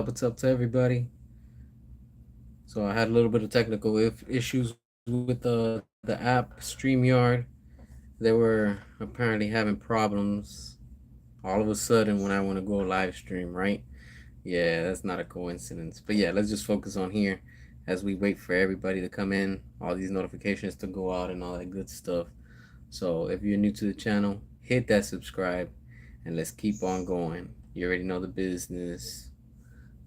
What's up to everybody? So I had a little bit of technical issues with the app StreamYard. They were apparently having problems all of a sudden when I want to go live stream, right? Yeah, that's not a coincidence. But yeah, let's just focus on here as we wait for everybody to come in, all these notifications to go out and all that good stuff. So if you're new to the channel, hit that subscribe and let's keep on going. You already know the business.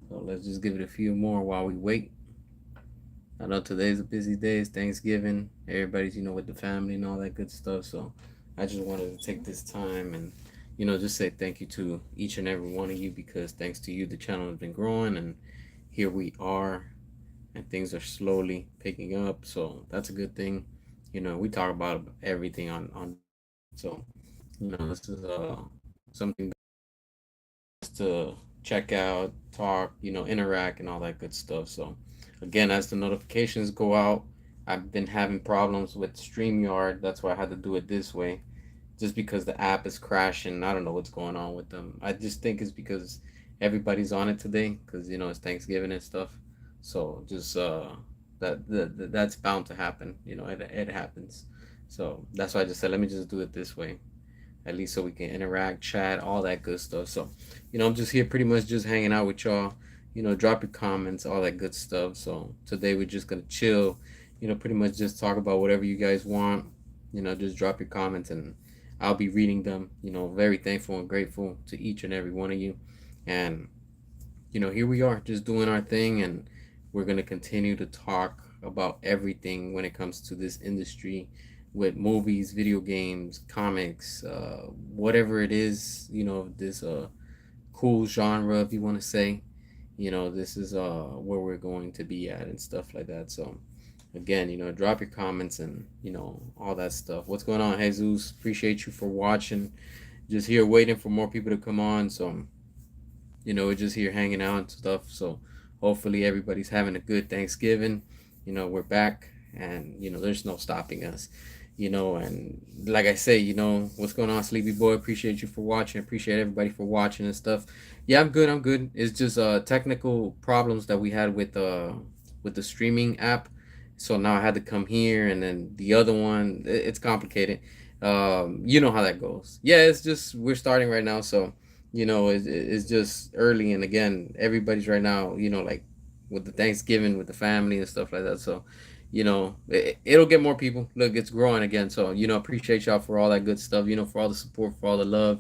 So let's just give it a few more while we wait. I know today's a busy day. It's Thanksgiving. Everybody's, with the family and all that good stuff. So I just wanted to take this time and, just say thank you to each and every one of you because thanks to you, the channel has been growing and here we are and things are slowly picking up. So that's a good thing. We talk about everything on so, this is something to check out, talk, interact and all that good stuff. So again, as the notifications go out, I've been having problems with StreamYard. That's why I had to do it this way. Just because the app is crashing. I don't know what's going on with them. I just think it's because everybody's on it today because it's Thanksgiving and stuff. So just that's bound to happen. It happens. So that's why I just said let me just do it this way at least so we can interact, chat, all that good stuff. So, I'm just here pretty much just hanging out with y'all. Drop your comments, all that good stuff. So today we're just gonna chill. Pretty much just talk about whatever you guys want. Just drop your comments and I'll be reading them. Very thankful and grateful to each and every one of you. And here we are, just doing our thing, and we're gonna continue to talk about everything when it comes to this industry with movies, video games, comics, whatever it is, this cool genre, if you want to say, this is where we're going to be at and stuff like that. So again, drop your comments and all that stuff. What's going on, Jesus? Appreciate you for watching. Just here waiting for more people to come on. So we're just here hanging out and stuff. So hopefully everybody's having a good Thanksgiving. We're back and there's no stopping us. And like I say, what's going on, Sleepy Boy? Appreciate you for watching. Appreciate everybody for watching and stuff. Yeah, I'm good. I'm good. It's just technical problems that we had with the streaming app. So now I had to come here, and then the other one. It's complicated. You know how that goes. Yeah, it's just we're starting right now, so it's just early, and again, everybody's right now, like with the Thanksgiving with the family and stuff like that. So it'll get more people. Look, it's growing again. So appreciate y'all for all that good stuff. For all the support, for all the love.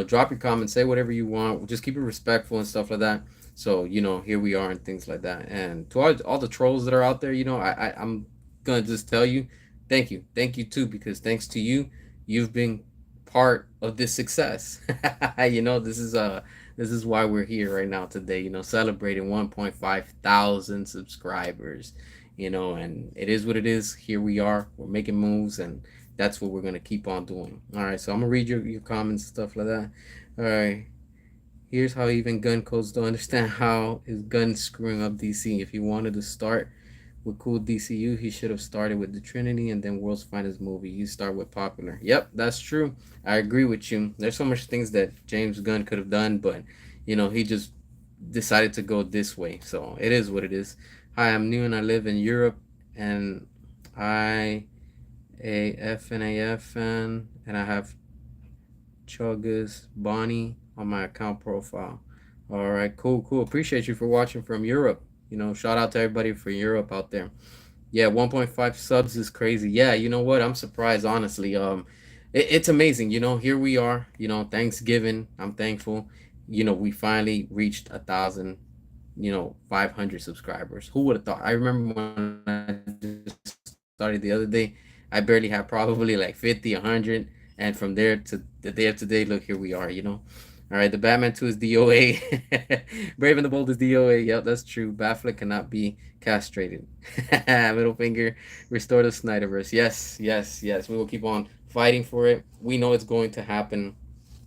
Drop your comments, say whatever you want. Just keep it respectful and stuff like that. So here we are and things like that. And to all the trolls that are out there, I'm gonna just tell you, thank you too, because thanks to you, you've been part of this success. This is why we're here right now today. Celebrating 1.5 thousand subscribers. And it is what it is. Here we are. We're making moves, and that's what we're gonna keep on doing. All right, so I'm gonna read your comments and stuff like that. All right. Here's how even gun codes don't understand how is gun screwing up DC. If he wanted to start with cool DCU, he should have started with the Trinity and then World's Finest Movie. You start with popular. Yep, that's true. I agree with you. There's so much things that James Gunn could have done, but he just decided to go this way. So it is what it is. Hi, I'm new and I live in Europe, and I a FNAF fan, and I have Chuggas Bonnie on my account profile. All right, cool. Appreciate you for watching from Europe. Shout out to everybody for Europe out there. Yeah, 1.5 subs is crazy. Yeah, you know what? I'm surprised, honestly. It's amazing. Here we are. Thanksgiving. I'm thankful. We finally reached 1,000. 500 subscribers. Who would have thought? I remember when I just started the other day, I barely had probably like 50, 100, and from there to the day of today, look, here we are. All right, the Batman 2 is DOA. Brave and the Bold is DOA. Yep, that's true. Batfleck cannot be castrated. Middle finger, restore the Snyderverse. Yes. We will keep on fighting for it. We know it's going to happen.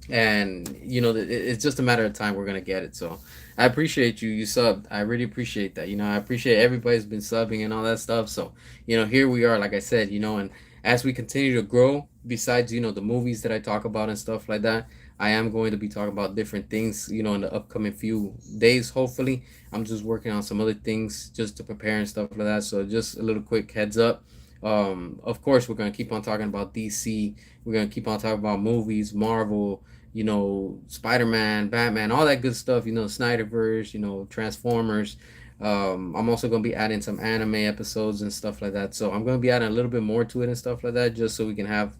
And it's just a matter of time we're gonna get it. So I appreciate you subbed. I really appreciate that. I appreciate everybody's been subbing and all that stuff. So here we are, like I said, and as we continue to grow, besides the movies that I talk about and stuff like that, I am going to be talking about different things, in the upcoming few days. Hopefully, I'm just working on some other things just to prepare and stuff like that. So just a little quick heads up. Of course, we're gonna keep on talking about DC. We're gonna keep on talking about movies, Marvel, Spider-Man, Batman, all that good stuff. Snyderverse, Transformers. I'm also gonna be adding some anime episodes and stuff like that. So I'm gonna be adding a little bit more to it and stuff like that, just so we can have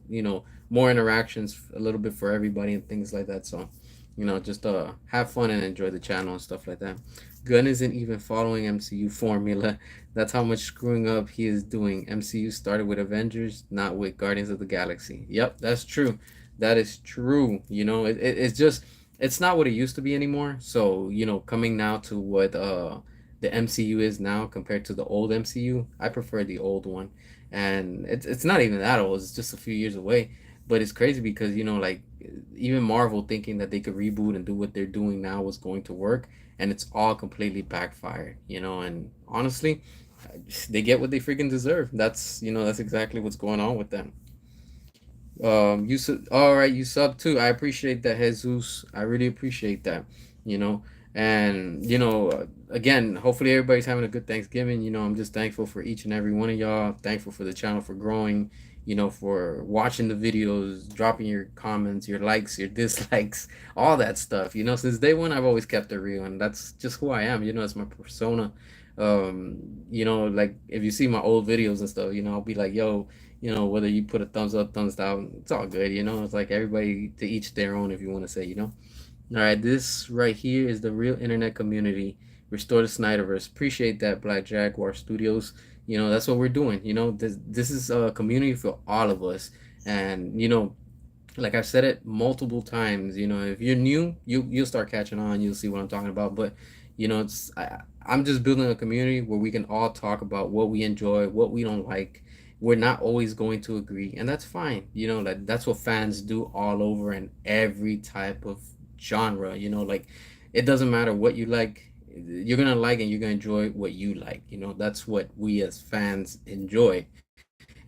more interactions a little bit for everybody and things like that. So just have fun and enjoy the channel and stuff like that. Gunn isn't even following MCU formula. That's how much screwing up he is doing. MCU started with Avengers, not with Guardians of the Galaxy. Yep, that's true. That is true. It's just it's not what it used to be anymore. So coming now to what the MCU is now compared to the old MCU, I prefer the old one. And it's not even that old. It's just a few years away. But it's crazy because like even Marvel thinking that they could reboot and do what they're doing now was going to work, and it's all completely backfired. And honestly, they get what they freaking deserve. That's exactly what's going on with them. All right, you sub too. I appreciate that, Jesus. I really appreciate that. You know, and again, hopefully everybody's having a good Thanksgiving. I'm just thankful for each and every one of y'all. Thankful for the channel for growing. For watching the videos, dropping your comments, your likes, your dislikes, all that stuff. Since day one, I've always kept it real, and that's just who I am. It's my persona. Like if you see my old videos and stuff, I'll be like, yo, whether you put a thumbs up, thumbs down, it's all good, It's like everybody to each their own, if you want to say. All right, this right here is the real internet community. Restore the Snyderverse. Appreciate that, Black Jaguar Studios. That's what we're doing. This is a community for all of us, and like I've said it multiple times. If you're new, you'll start catching on. You'll see what I'm talking about. But I'm just building a community where we can all talk about what we enjoy, what we don't like. We're not always going to agree, and that's fine. Like that's what fans do all over and every type of genre. Like it doesn't matter what you like. You're gonna like and you're gonna enjoy what you like. That's what we as fans enjoy.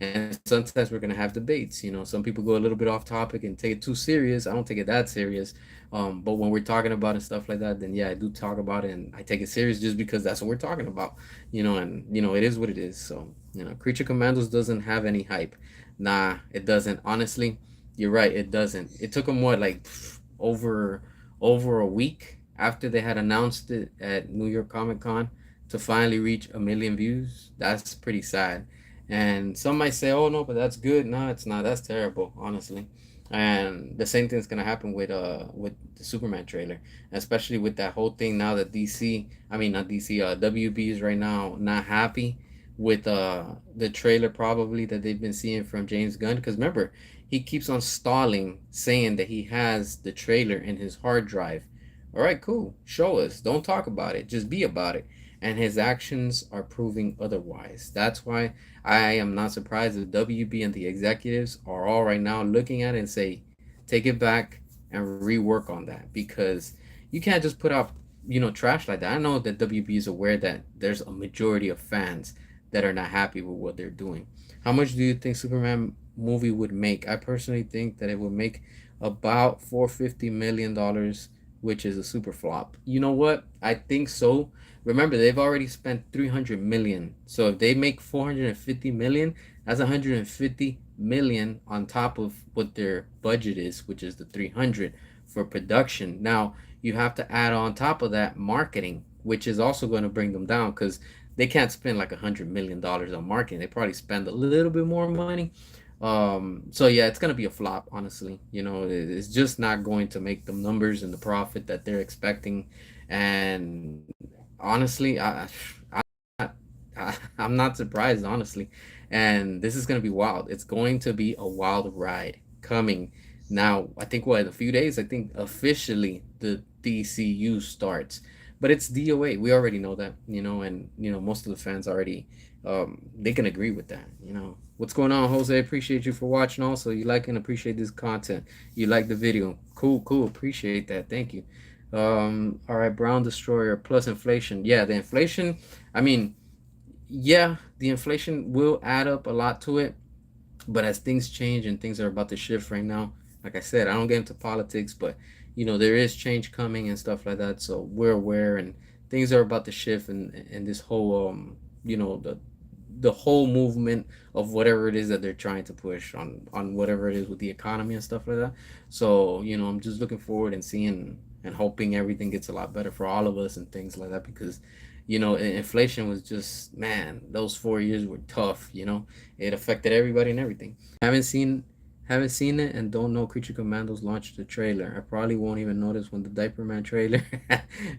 And sometimes we're gonna have debates. Some people go a little bit off topic and take it too serious. I don't take it that serious. But when we're talking about and stuff like that, then yeah, I do talk about it and I take it serious just because that's what we're talking about. And it is what it is. So Creature Commandos doesn't have any hype. Nah, it doesn't. Honestly, you're right. It doesn't. It took them what, like over over a week after they had announced it at New York Comic Con to finally reach 1 million views. That's pretty sad. And some might say, "Oh no, but that's good." No, it's not. That's terrible, honestly. And the same thing's gonna happen with the Superman trailer, especially with that whole thing now that DC, I mean not DC, WB is right now not happy with the trailer probably that they've been seeing from James Gunn. Because remember, he keeps on stalling, saying that he has the trailer in his hard drive. All right, cool. Show us. Don't talk about it. Just be about it. And his actions are proving otherwise. That's why I am not surprised that WB and the executives are all right now looking at it and say, take it back and rework on that, because you can't just put out trash like that. I know that WB is aware that there's a majority of fans that are not happy with what they're doing. How much do you think Superman movie would make? I personally think that it would make about $450 million, which is a super flop. You know what? I think so. Remember, they've already spent 300 million. So if they make 450 million, that's 150 million on top of what their budget is, which is the 300 for production. Now, you have to add on top of that marketing, which is also going to bring them down because they can't spend like $100 million on marketing. They probably spend a little bit more money. So yeah, it's gonna be a flop, honestly. It's just not going to make the numbers and the profit that they're expecting. And honestly, I'm not surprised, honestly. And this is gonna be wild. It's going to be a wild ride coming. Now, I think what, in a few days, I think officially the DCU starts. But it's DOA. We already know that, and most of the fans already they can agree with that. What's going on, Jose? Appreciate you for watching. Also, you like and appreciate this content. You like the video. Cool, cool. Appreciate that. Thank you. All right, Brown Destroyer plus inflation. Yeah, the inflation. I mean, yeah, the inflation will add up a lot to it. But as things change and things are about to shift right now, Like I said, I don't get into politics, but there is change coming and stuff like that. So we're aware, and things are about to shift, and this whole the whole movement of whatever it is that they're trying to push on whatever it is with the economy and stuff like that. So I'm just looking forward and seeing and hoping everything gets a lot better for all of us and things like that, because inflation was just, man, those 4 years were tough. It affected everybody and everything. Haven't seen it and don't know Creature Commandos launched the trailer. I probably won't even notice when the Diaper Man trailer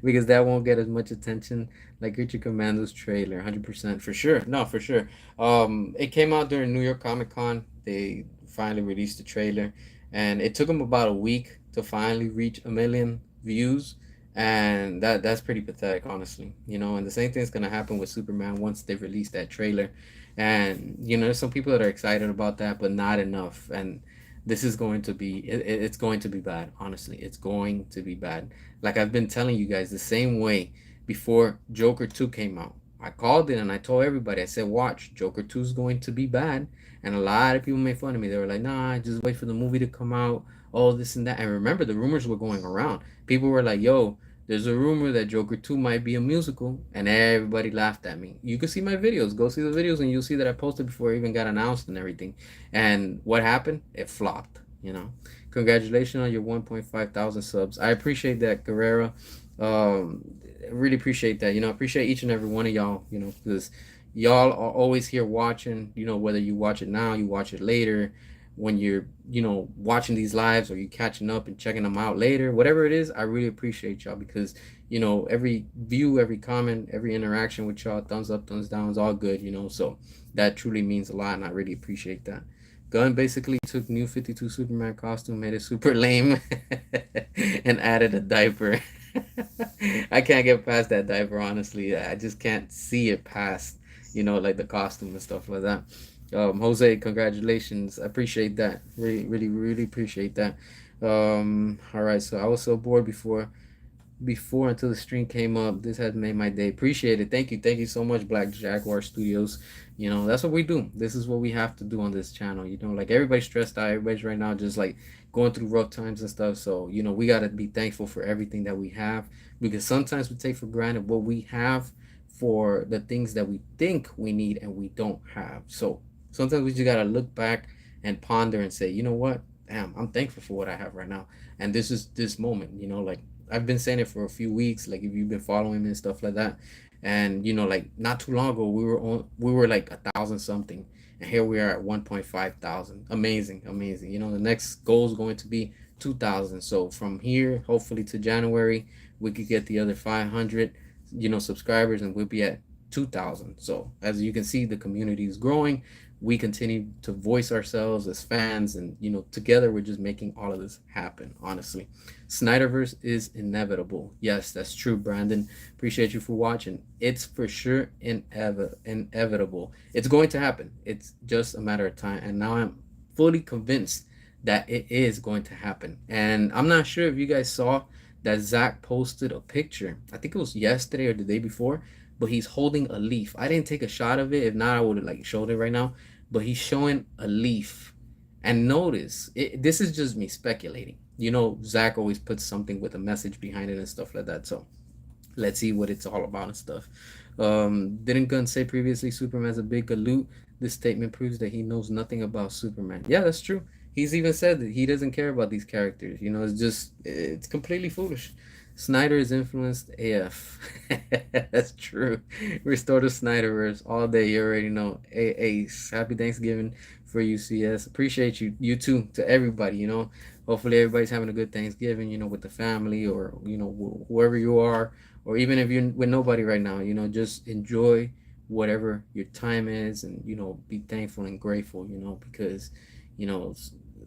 because that won't get as much attention like Creature Commandos trailer. 100% for sure. No, for sure. It came out during New York Comic Con. They finally released the trailer, and it took them about a week to finally reach a million views, and that's pretty pathetic, honestly. And the same thing's gonna happen with Superman once they release that trailer. And there's some people that are excited about that, but not enough. And this is going to be it's going to be bad. Honestly, it's going to be bad. Like I've been telling you guys, the same way before Joker 2 came out, I called it and I told everybody, I said, watch, Joker 2 is going to be bad. And a lot of people made fun of me. They were like, nah, just wait for the movie to come out, all this and that. And remember, the rumors were going around. People were like, yo, there's a rumor that Joker 2 might be a musical, and everybody laughed at me. You can see my videos. Go see the videos, and you'll see that I posted before it even got announced and everything. And what happened? It flopped. Congratulations on your 1.5 thousand subs. I appreciate that, Guerrero. Really appreciate that. Appreciate each and every one of y'all, because y'all are always here watching, whether you watch it now, you watch it later, when you're watching these lives, or you catching up and checking them out later, whatever it is. I really appreciate y'all, because every view, every comment, every interaction with y'all, thumbs up, thumbs down, is all good. So that truly means a lot, and I really appreciate that. Gunn basically took New 52 Superman costume, made it super lame, and added a diaper. I can't get past that diaper, honestly. I just can't see it past, like the costume and stuff like that. Jose, congratulations. I appreciate that. Really, really, really appreciate that. All right, so I was so bored before until the stream came up. This has made my day. Appreciate it. Thank you so much, Black Jaguar Studios. That's what we do. This is what we have to do on this channel. Like everybody's stressed out. Everybody's right now just like going through rough times and stuff. So we gotta be thankful for everything that we have, because sometimes we take for granted what we have for the things that we think we need and we don't have. So sometimes we just gotta look back and ponder and say, you know what? Damn, I'm thankful for what I have right now. And this is this moment. Like I've been saying it for a few weeks. Like if you've been following me and stuff like that, and like not too long ago we were like 1,000 something, and here we are at 1.5 thousand. Amazing, amazing. The next goal is going to be 2,000. So from here, hopefully to January, we could get the other 500, subscribers, and we'll be at 2,000. So as you can see, the community is growing. We continue to voice ourselves as fans, and together we're just making all of this happen, honestly. Snyderverse is inevitable. Yes, that's true, Brandon. Appreciate you for watching. It's for sure inevitable. It's going to happen. It's just a matter of time, and now I'm fully convinced that it is going to happen. And I'm not sure if you guys saw that Zach posted a picture. I think it was yesterday or the day before, but he's holding a leaf. I didn't take a shot of it. If not, I would have like showed it right now. But he's showing a leaf. And notice, this is just me speculating. Zach always puts something with a message behind it and stuff like that. So let's see what it's all about and stuff. Didn't Gunn say previously Superman's a big galoot? This statement proves that he knows nothing about Superman. Yeah, that's true. He's even said that he doesn't care about these characters. It's completely foolish. Snyder is influenced AF. That's true. Restore the Snyderverse all day. You already know. Ace. Happy Thanksgiving for UCS. Appreciate you. You too. To everybody. Hopefully everybody's having a good Thanksgiving. With the family, or whoever you are, or even if you're with nobody right now. Just enjoy whatever your time is, and be thankful and grateful. Because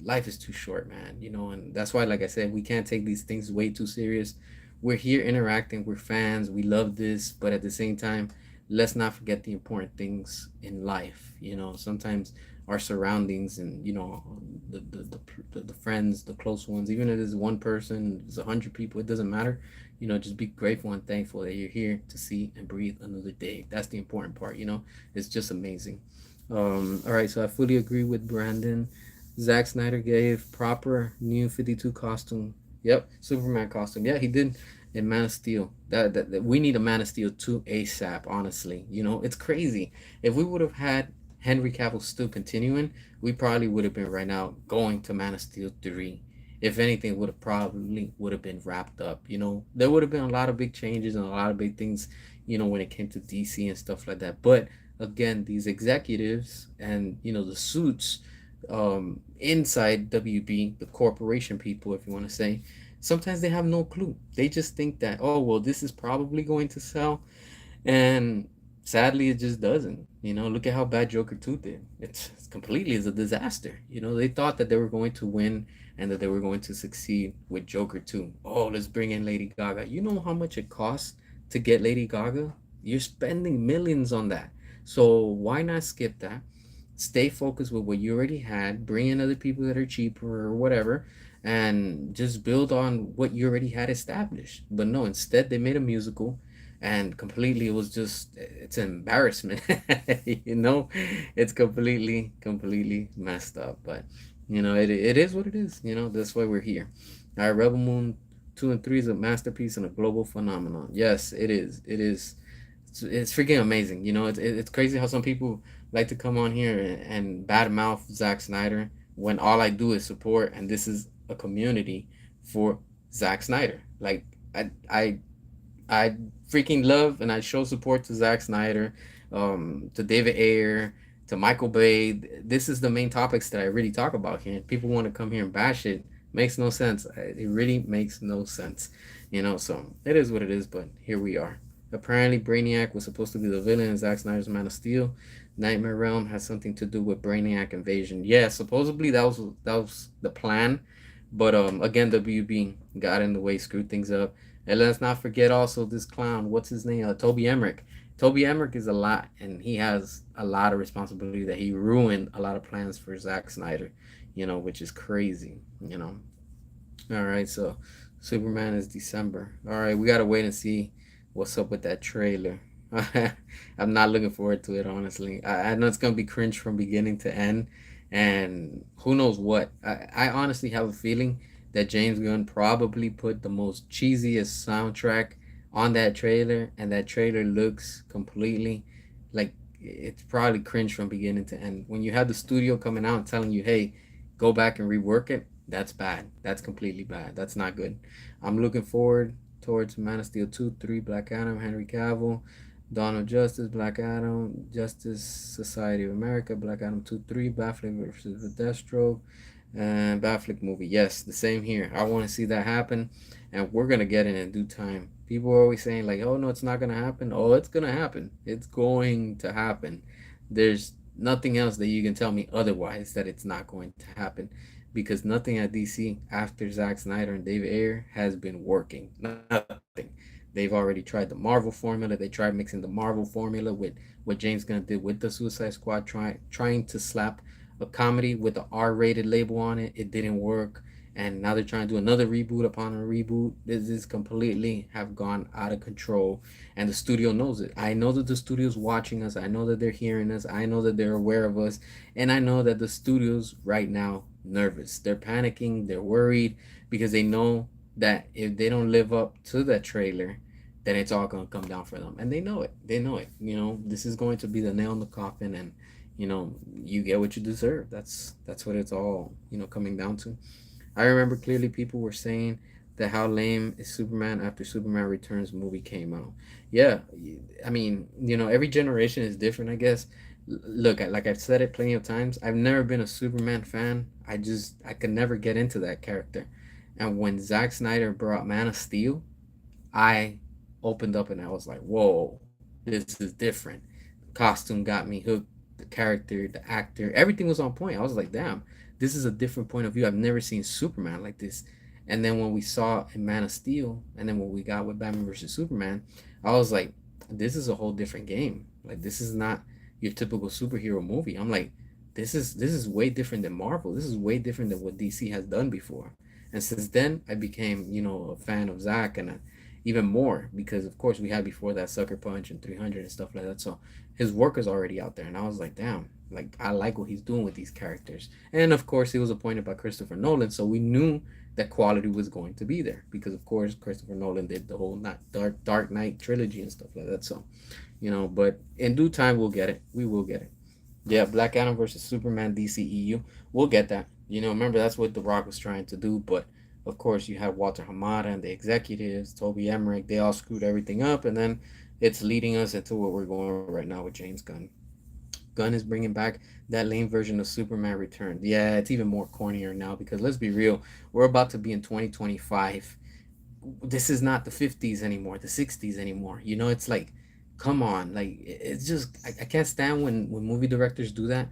life is too short, man. And that's why, like I said, we can't take these things way too serious. We're here interacting, we're fans, we love this, but at the same time, let's not forget the important things in life. Sometimes our surroundings, and the friends, the close ones, even if it's one person, there's 100 people, it doesn't matter. Just be grateful and thankful that you're here to see and breathe another day. That's the important part. It's just amazing. All right, so I fully agree with Brandon. Zack Snyder gave proper new 52 costume. Yep, Superman costume. Yeah, he did in Man of Steel. That we need a Man of Steel 2 ASAP, honestly. You know, it's crazy. If we would have had Henry Cavill still continuing, we probably would have been right now going to Man of Steel 3. If anything, would have probably would have been wrapped up. You know, there would have been a lot of big changes and a lot of big things, you know, when it came to DC and stuff like that. But again, these executives and, you know, the suits inside WB, the corporation people, if you want to say, sometimes they have no clue. They just think that, oh, well, this is probably going to sell. And sadly, it just doesn't. You know, look at how bad Joker 2 did. It's completely is a disaster. You know, they thought that they were going to win and that they were going to succeed with Joker 2. Oh, let's bring in Lady Gaga. You know how much it costs to get Lady Gaga? You're spending millions on that. So why not skip that? Stay focused with what you already had, bring in other people that are cheaper or whatever, and just build on what you already had established. But no, instead they made a musical, and completely it was just, it's an embarrassment. You know, it's completely messed up. But you know, it is what it is. You know, that's why we're here. All right, Rebel Moon 2 and 3 is a masterpiece and a global phenomenon. Yes, it is. It's freaking amazing. You know, it's crazy how some people like to come on here and badmouth Zack Snyder when all I do is support, and this is a community for Zack Snyder. Like I I freaking love and I show support to Zack Snyder, to David Ayer, to Michael Bay. This is the main topics that I really talk about here. People want to come here and bash it. Makes no sense. It really makes no sense. You know, so it is what it is, but here we are. Apparently, Brainiac was supposed to be the villain in Zack Snyder's Man of Steel. Nightmare Realm has something to do with Brainiac invasion. Yeah, supposedly that was the plan, but again, WB got in the way, screwed things up. And let's not forget also this clown. What's his name? Toby Emmerich. Toby Emmerich is a lot, and he has a lot of responsibility that he ruined a lot of plans for Zack Snyder. You know, which is crazy. You know. All right, so Superman is December. All right, we gotta wait and see what's up with that trailer. I'm not looking forward to it, honestly. I know it's gonna be cringe from beginning to end, and who knows what. I honestly have a feeling that James Gunn probably put the most cheesiest soundtrack on that trailer, and that trailer looks completely like it's probably cringe from beginning to end. When you have the studio coming out and telling you, "Hey, go back and rework it," that's bad. That's completely bad. That's not good. I'm looking forward towards Man of Steel 2, 3, Black Adam, Henry Cavill, Dawn of Justice, Black Adam, Justice Society of America, Black Adam 2, 3, Batfleck versus Deathstroke, and Batfleck movie. Yes, the same here. I want to see that happen, and we're going to get it in due time. People are always saying, like, oh, no, it's not going to happen. Oh, it's going to happen. It's going to happen. There's nothing else that you can tell me otherwise that it's not going to happen, because nothing at DC after Zack Snyder and David Ayer has been working. Nothing. They've already tried the Marvel formula. They tried mixing the Marvel formula with what James Gunn did with the Suicide Squad, trying to slap a comedy with an R-rated label on it. It didn't work, and now they're trying to do another reboot upon a reboot. This is completely have gone out of control, and the studio knows it. I know that the studio's watching us. I know that they're hearing us. I know that they're aware of us, and I know that the studio's right now nervous. They're panicking. They're worried because they know that if they don't live up to that trailer, then it's all gonna come down for them, and they know it. They know it. You know, this is going to be the nail in the coffin, and you know, you get what you deserve. That's what it's all, you know, coming down to. I remember clearly people were saying that how lame is Superman after Superman Returns movie came out. Yeah, I mean, you know, every generation is different, I guess. Look, like I've said it plenty of times, I've never been a Superman fan. I could never get into that character. And when Zack Snyder brought Man of Steel, I opened up and I was like, whoa, this is different. Costume got me hooked. The character, the actor, everything was on point. I was like, damn, this is a different point of view. I've never seen Superman like this. And then when we saw in Man of Steel, and then what we got with Batman versus Superman, I was like, this is a whole different game. Like this is not your typical superhero movie. I'm like, this is way different than Marvel. This is way different than what DC has done before. And since then, I became, you know, a fan of Zack, and even more because of course we had before that Sucker Punch and 300 and stuff like that. So his work is already out there, and I was like, damn, Like I like what he's doing with these characters. And of course, he was appointed by Christopher Nolan, so we knew that quality was going to be there because of course Christopher Nolan did the whole not Dark Knight trilogy and stuff like that. So, but in due time we'll get it. We will get it. Yeah, Black Adam versus Superman DCEU. We'll get that. Remember that's what The Rock was trying to do, but of course you have Walter Hamada and the executives, Toby Emmerich, they all screwed everything up, and then it's leading us into what we're going right now with James Gunn. Gunn is bringing back that lame version of Superman Returned. Yeah, it's even more cornier now because let's be real, we're about to be in 2025. This is not the 50s anymore, the 60s anymore. It's like, come on, like it's just I can't stand when movie directors do that.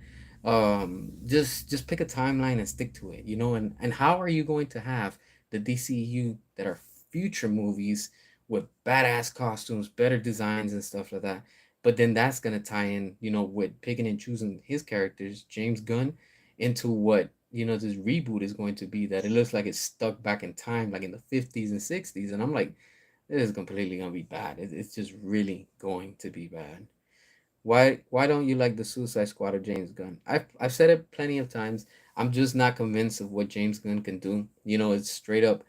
Just pick a timeline and stick to it. And how are you going to have the DCU that are future movies with badass costumes, better designs and stuff like that, but then that's going to tie in, with picking and choosing his characters, James Gunn, into what this reboot is going to be, that it looks like it's stuck back in time, like in the 50s and 60s. And I'm like, this is completely gonna be bad. It's just really going to be bad. Why don't you like the Suicide Squad of James Gunn? I've said it plenty of times. I'm just not convinced of what James Gunn can do. It's straight up.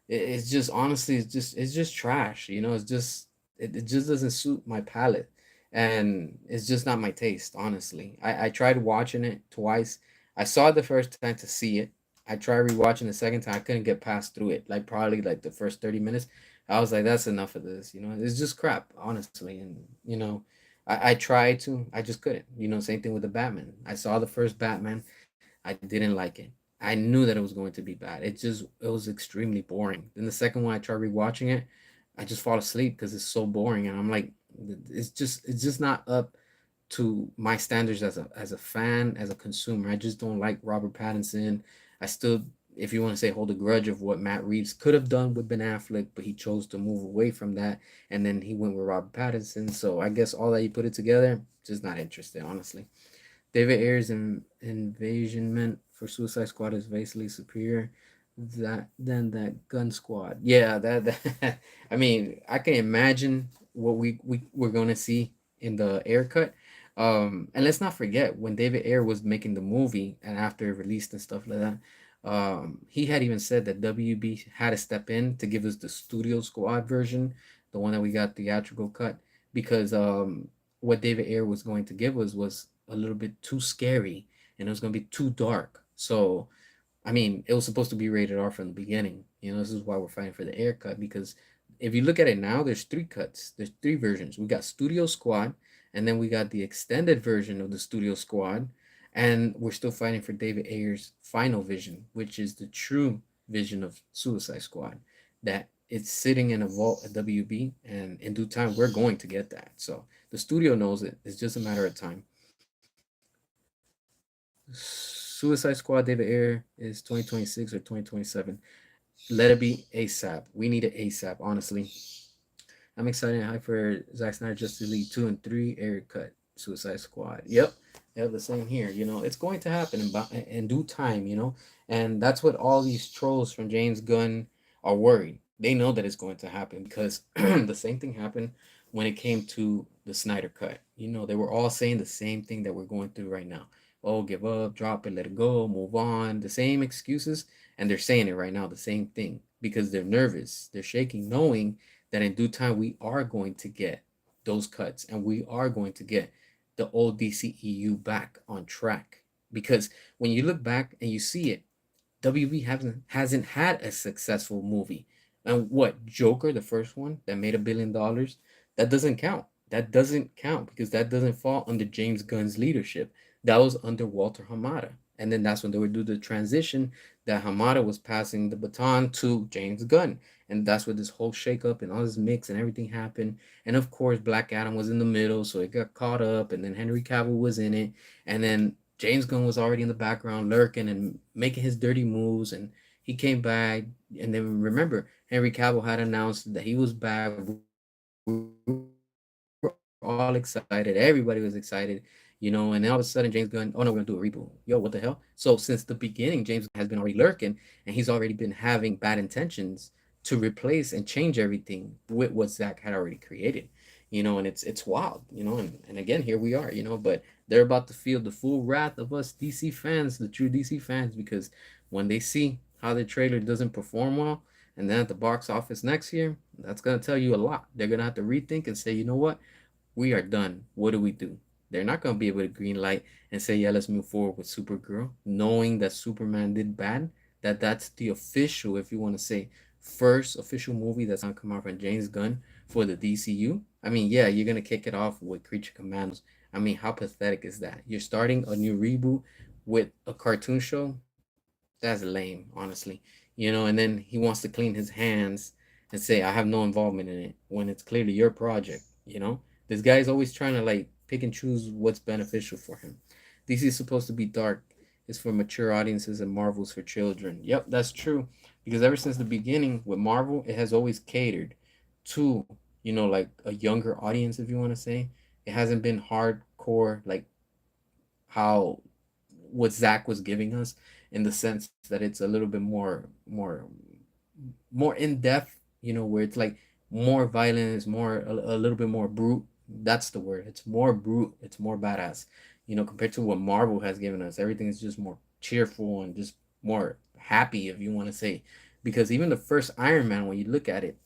It's just honestly, it's just trash. It just doesn't suit my palate, and it's just not my taste. Honestly, I tried watching it twice. I saw it the first time to see it. I tried rewatching the second time. I couldn't get past through it. Like probably like the first 30 minutes. I was like, that's enough of this. It's just crap, honestly, and I tried to, I just couldn't. Same thing with the Batman. I saw the first Batman, I didn't like it. I knew that it was going to be bad. It was extremely boring. Then the second one, I tried rewatching it, I just fall asleep because it's so boring, and I'm like, it's just not up to my standards as a fan, as a consumer. I just don't like Robert Pattinson. I still, if you want to say, hold a grudge of what Matt Reeves could have done with Ben Affleck, but he chose to move away from that, and then he went with Robert Pattinson. So I guess all that you put it together, just not interested, honestly. David Ayer's invasionment for Suicide Squad is vastly superior than that Gun Squad. Yeah, that I mean, I can imagine what we're gonna see in the Ayer cut. And let's not forget when David Ayer was making the movie and after it released and stuff like that, he had even said that WB had to step in to give us the Studio Squad version, the one that we got theatrical cut, because what David Ayer was going to give us was a little bit too scary and it was going to be too dark. So, I mean, it was supposed to be rated R from the beginning. This is why we're fighting for the Ayer cut, because if you look at it now, there's three cuts, there's three versions. We got Studio Squad, and then we got the extended version of the Studio Squad, and we're still fighting for David Ayer's final vision, which is the true vision of Suicide Squad, that it's sitting in a vault at WB, and in due time we're going to get that. So the studio knows it. It's just a matter of time. Suicide Squad David Ayer is 2026 or 2027. Let it be ASAP. We need it ASAP, honestly. I'm excited and hyped for Zack Snyder Justice League 2 and 3 Air cut Suicide Squad. Yep. Yeah, the same here. It's going to happen in due time, and that's what all these trolls from James Gunn are worried. They know that it's going to happen because the same thing happened when it came to the Snyder cut. They were all saying the same thing that we're going through right now. Oh, give up, drop it, let it go, move on. The same excuses, and they're saying it right now, the same thing, because they're nervous, they're shaking, knowing that in due time we are going to get those cuts and we are going to get the old DCEU back on track. Because when you look back and you see it, WB hasn't had a successful movie. And what, Joker, the first one that made $1 billion, that doesn't count. That doesn't count because that doesn't fall under James Gunn's leadership. That was under Walter Hamada. And then that's when they would do the transition, that Hamada was passing the baton to James Gunn. And that's where this whole shakeup and all this mix and everything happened. And of course, Black Adam was in the middle, so it got caught up. And then Henry Cavill was in it. And then James Gunn was already in the background lurking and making his dirty moves. And he came back. And then remember, Henry Cavill had announced that he was back. We were all excited. Everybody was excited. And then all of a sudden James Gunn, oh no, we're gonna do a reboot. Yo, what the hell? So since the beginning, James has been already lurking and he's already been having bad intentions to replace and change everything with what Zach had already created. And it's wild, and again, here we are, but they're about to feel the full wrath of us DC fans, the true DC fans, because when they see how the trailer doesn't perform well, and then at the box office next year, that's gonna tell you a lot. They're gonna have to rethink and say, you know what, we are done. What do we do? They're not gonna be able to green light and say, yeah, let's move forward with Supergirl, knowing that Superman did bad. That's the official, if you want to say, first official movie that's gonna come out from James Gunn for the DCU. I mean, yeah, you're gonna kick it off with Creature Commandos. I mean, how pathetic is that? You're starting a new reboot with a cartoon show. That's lame, honestly. And then he wants to clean his hands and say, I have no involvement in it when it's clearly your project. This guy's always trying to like pick and choose what's beneficial for him. DC is supposed to be dark. It's for mature audiences and Marvel's for children. Yep, that's true. Because ever since the beginning with Marvel, it has always catered to, like a younger audience, if you want to say. It hasn't been hardcore like how what Zach was giving us, in the sense that it's a little bit more in depth, where it's like more violent, it's more a little bit more brute. That's the word. It's more brute. It's more badass. Compared to what Marvel has given us. Everything is just more cheerful and just more happy, if you want to say. Because even the first Iron Man, when you look at it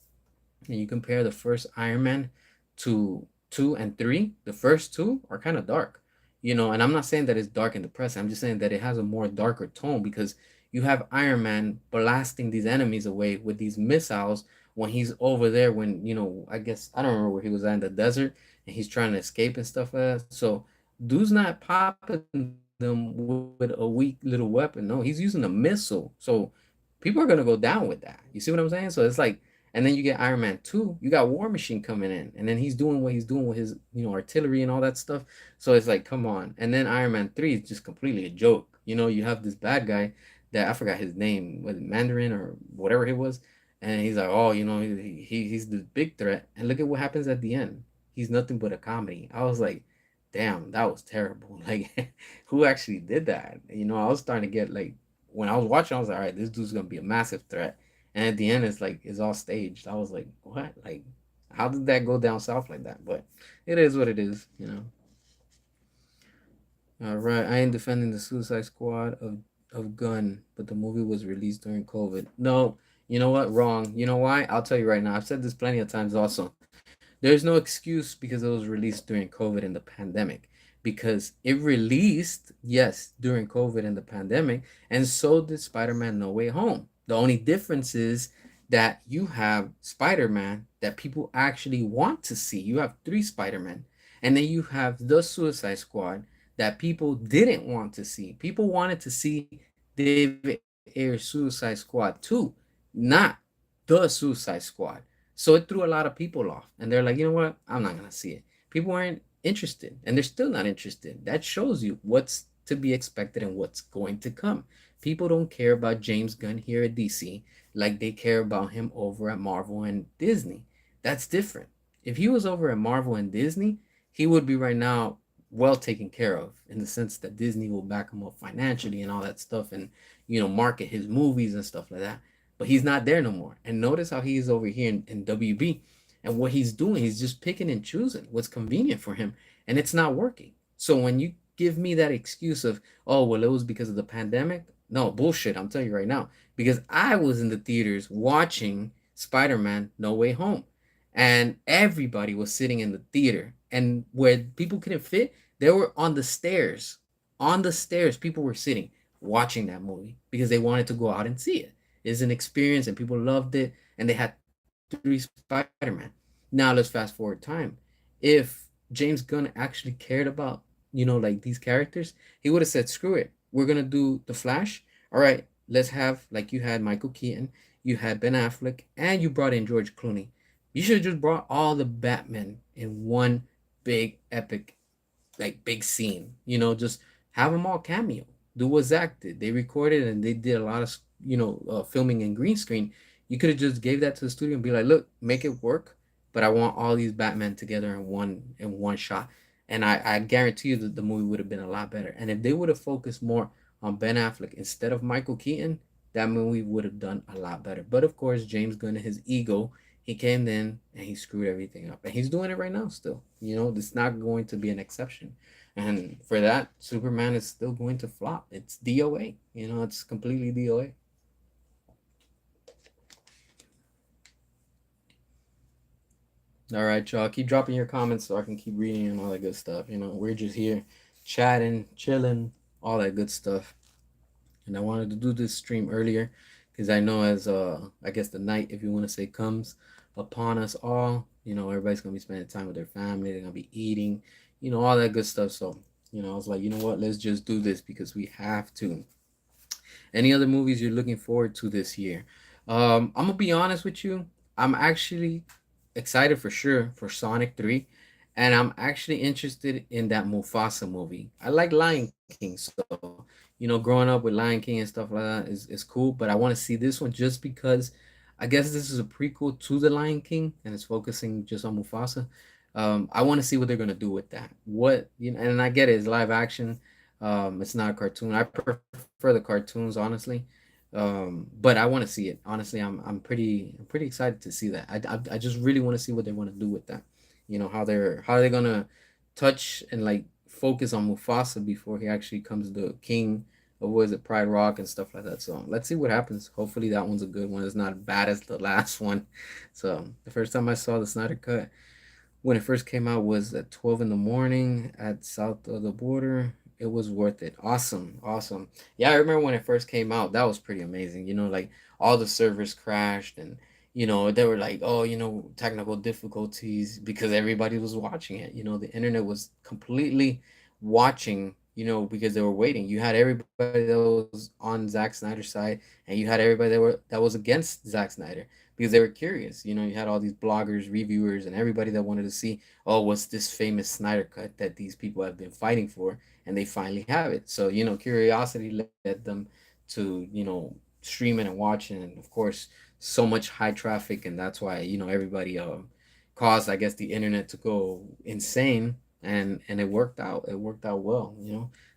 and you compare the first Iron Man to two and three, the first two are kind of dark. And I'm not saying that it's dark and depressing. I'm just saying that it has a more darker tone, because you have Iron Man blasting these enemies away with these missiles when he's over there, when, I guess, I don't remember where he was at in the desert, and he's trying to escape and stuff like that. So dude's not popping them with a weak little weapon. No, he's using a missile. So people are gonna go down with that. You see what I'm saying? So it's like, and then you get Iron Man 2, you got War Machine coming in, and then he's doing what he's doing with his, artillery and all that stuff. So it's like, come on. And then Iron Man 3 is just completely a joke. You have this bad guy that I forgot his name, was it Mandarin or whatever he was, and he's like, oh, he's the big threat, and look at what happens at the end. He's nothing but a comedy. I was like, damn, that was terrible. Like, who actually did that? I was starting to get like, when I was watching, I was like, all right, this dude's gonna be a massive threat. And at the end, it's like it's all staged. I was like, what? Like, how did that go down south like that? But it is what it is. All right, I ain't defending the Suicide Squad of Gun, but the movie was released during COVID. No, you know what? Wrong. You know why? I'll tell you right now. I've said this plenty of times also. There's no excuse because it was released during COVID and the pandemic. Because it released, yes, during COVID and the pandemic, and so did Spider Man No Way Home. The only difference is that you have Spider Man that people actually want to see. You have three Spider Man. And then you have the Suicide Squad that people didn't want to see. People wanted to see David Ayer's Suicide Squad 2, not the Suicide Squad. So it threw a lot of people off. And they're like, you know what? I'm not going to see it. People weren't interested. And they're still not interested. That shows you what's to be expected and what's going to come. People don't care about James Gunn here at DC like they care about him over at Marvel and Disney. That's different. If he was over at Marvel and Disney, he would be right now well taken care of, in the sense that Disney will back him up financially and all that stuff, and market his movies and stuff like that. But he's not there no more. And notice how he is over here in WB, and what he's doing, he's just picking and choosing what's convenient for him, and it's not working. So when you give me that excuse of, oh well, it was because of the pandemic, no, bullshit. I'm telling you right now, because I was in the theaters watching Spider-Man No Way Home, and everybody was sitting in the theater, and where people couldn't fit, they were on the stairs. On the stairs, people were sitting watching that movie because they wanted to go out and see it. It's an experience, and people loved it, and they had three Spider-Man. Now let's fast forward time. If James Gunn actually cared about, like these characters, he would have said, screw it. We're gonna do the Flash. All right, let's have, like, you had Michael Keaton, you had Ben Affleck, and you brought in George Clooney. You should have just brought all the Batman in one big epic, like, big scene. Just have them all cameo. Do what Zach did. They recorded and they did a lot of filming in green screen. You could have just gave that to the studio and be like, look, make it work, but I want all these Batman together in one shot. And I guarantee you that the movie would have been a lot better. And if they would have focused more on Ben Affleck instead of Michael Keaton, that movie would have done a lot better. But of course, James Gunn and his ego, He came in and he screwed everything up, and he's doing it right now still. It's not going to be an exception, and for that, Superman is still going to flop. It's DOA. It's completely DOA. All right, y'all. Keep dropping your comments so I can keep reading and all that good stuff. We're just here chatting, chilling, all that good stuff. And I wanted to do this stream earlier because I know as I guess the night, if you want to say, comes upon us all, everybody's gonna be spending time with their family, they're gonna be eating, all that good stuff. So, I was like, you know what, let's just do this because we have to. Any other movies you're looking forward to this year? I'm gonna be honest with you. I'm actually excited for sure for Sonic 3, and I'm actually interested in that Mufasa movie. I like Lion King, so growing up with Lion King and stuff like that is cool. But I want to see this one just because I guess this is a prequel to the Lion King, and it's focusing just on Mufasa. I want to see what they're gonna do with that. And I get it, it's live action. It's not a cartoon. I prefer the cartoons, honestly. But I want to see it. Honestly, I'm pretty excited to see that. I just really want to see what they want to do with that. How are they gonna touch and like focus on Mufasa before he actually comes the king of what is it, Pride Rock and stuff like that. So let's see what happens. Hopefully that one's a good one. It's not as bad as the last one. So the first time I saw the Snyder Cut when it first came out was at 12 in the morning at south of the border. It was worth it. Awesome, awesome. Yeah, I remember when it first came out. That was pretty amazing. Like all the servers crashed, and they were like, oh, technical difficulties because everybody was watching it. The internet was completely watching. Because they were waiting. You had everybody that was on Zack Snyder's side, and you had everybody that was against Zack Snyder because they were curious. You had all these bloggers, reviewers, and everybody that wanted to see, oh, what's this famous Snyder cut that these people have been fighting for, and they finally have it. So curiosity led them to streaming and watching, and of course, so much high traffic, and that's why everybody caused, I guess, the internet to go insane, and it worked out. It worked out well.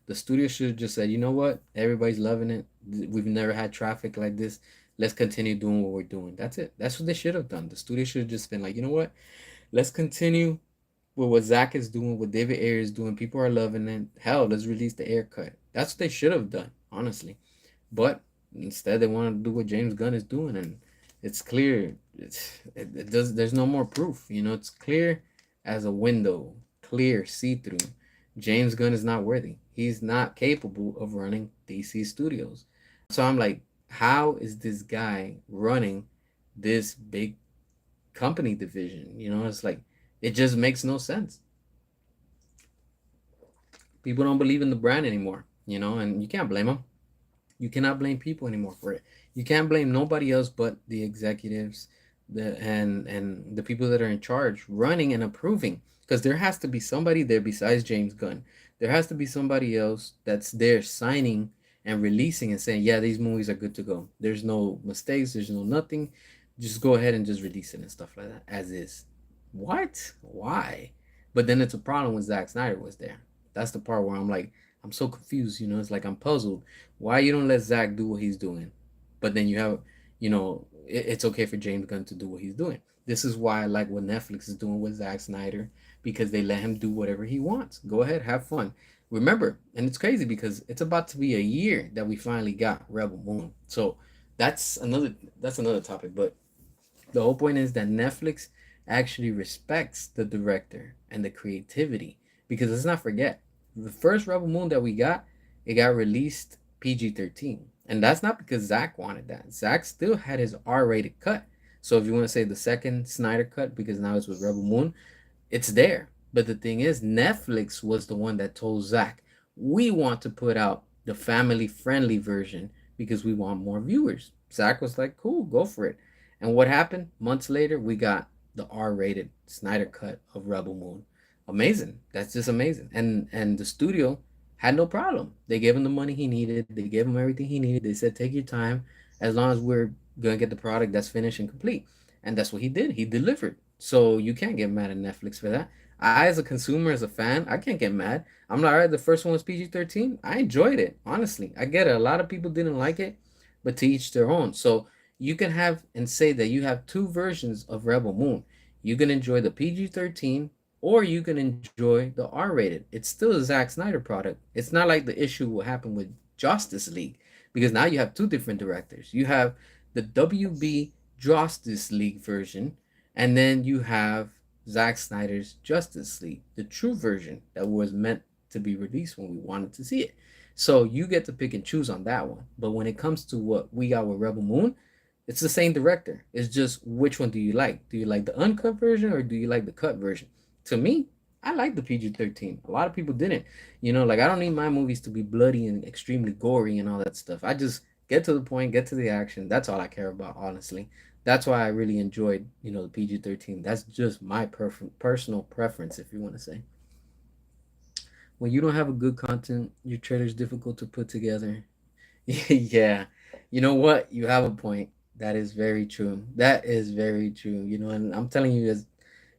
The studio should have just said, you know what, everybody's loving it. We've never had traffic like this. Let's continue doing what we're doing. That's it. That's what they should have done. The studio should have just been like, you know what? Let's continue with what Zach is doing, what David Ayer is doing. People are loving it. Hell, let's release the Ayer cut. That's what they should have done, honestly. But instead, they want to do what James Gunn is doing, and it's clear. It does. There's no more proof. It's clear as a window, clear, see through. James Gunn is not worthy. He's not capable of running DC Studios. So I'm like, how is this guy running this big company division? It's like it just makes no sense. People don't believe in the brand anymore, and you can't blame them. You cannot blame people anymore for it. You can't blame nobody else but the executives, and the people that are in charge, running and approving. Because there has to be somebody there besides James Gunn. There has to be somebody else that's there signing and releasing and saying, yeah, these movies are good to go. There's no mistakes. There's no nothing. Just go ahead and just release it and stuff like that as is. What? Why? But then it's a problem when Zack Snyder was there. That's the part where I'm like, I'm so confused. It's like I'm puzzled. Why you don't let Zach do what he's doing, but then you have, it's okay for James Gunn to do what he's doing. This is why I like what Netflix is doing with Zack Snyder, because they let him do whatever he wants. Go ahead, have fun. Remember, and it's crazy because it's about to be a year that we finally got Rebel Moon. So that's another topic. But the whole point is that Netflix actually respects the director and the creativity, because let's not forget the first Rebel Moon that we got, it got released PG-13, and that's not because Zach wanted that. Zach still had his R-rated cut. So if you want to say the second Snyder cut, because now it's with Rebel Moon, it's there. But the thing is, Netflix was the one that told Zach, we want to put out the family friendly version because we want more viewers. Zach was like, cool, go for it. And what happened? Months later, we got the R-rated Snyder cut of Rebel Moon. Amazing. That's just amazing. And the studio had no problem. They gave him the money he needed. They gave him everything he needed. They said, take your time, as long as we're gonna get the product that's finished and complete. And that's what he did. He delivered. So you can't get mad at Netflix for that. I, as a consumer, as a fan, I can't get mad. I'm like, all right, the first one was PG-13. I enjoyed it, honestly. I get it. A lot of people didn't like it, but to each their own. So You can have and say that you have two versions of Rebel Moon. You can enjoy the PG-13 or you can enjoy the R-rated. It's still a Zack Snyder product. It's not like the issue will happen with Justice League, because now you have two different directors. You have the WB Justice League version, and then you have Zack Snyder's Justice League, the true version that was meant to be released when we wanted to see it. So you get to pick and choose on that one. But when it comes to what we got with Rebel Moon, it's the same director. It's just which one do you like? Do you like the uncut version or do you like the cut version? To me, I like the PG-13. A lot of people didn't. Like I don't need my movies to be bloody and extremely gory and all that stuff. I just get to the point, get to the action. That's all I care about, honestly. That's why I really enjoyed, the PG-13. That's just my personal preference, if you want to say. When you don't have a good content, your trailer's difficult to put together. Yeah. You know what? You have a point. That is very true. That is very true. And I'm telling you, as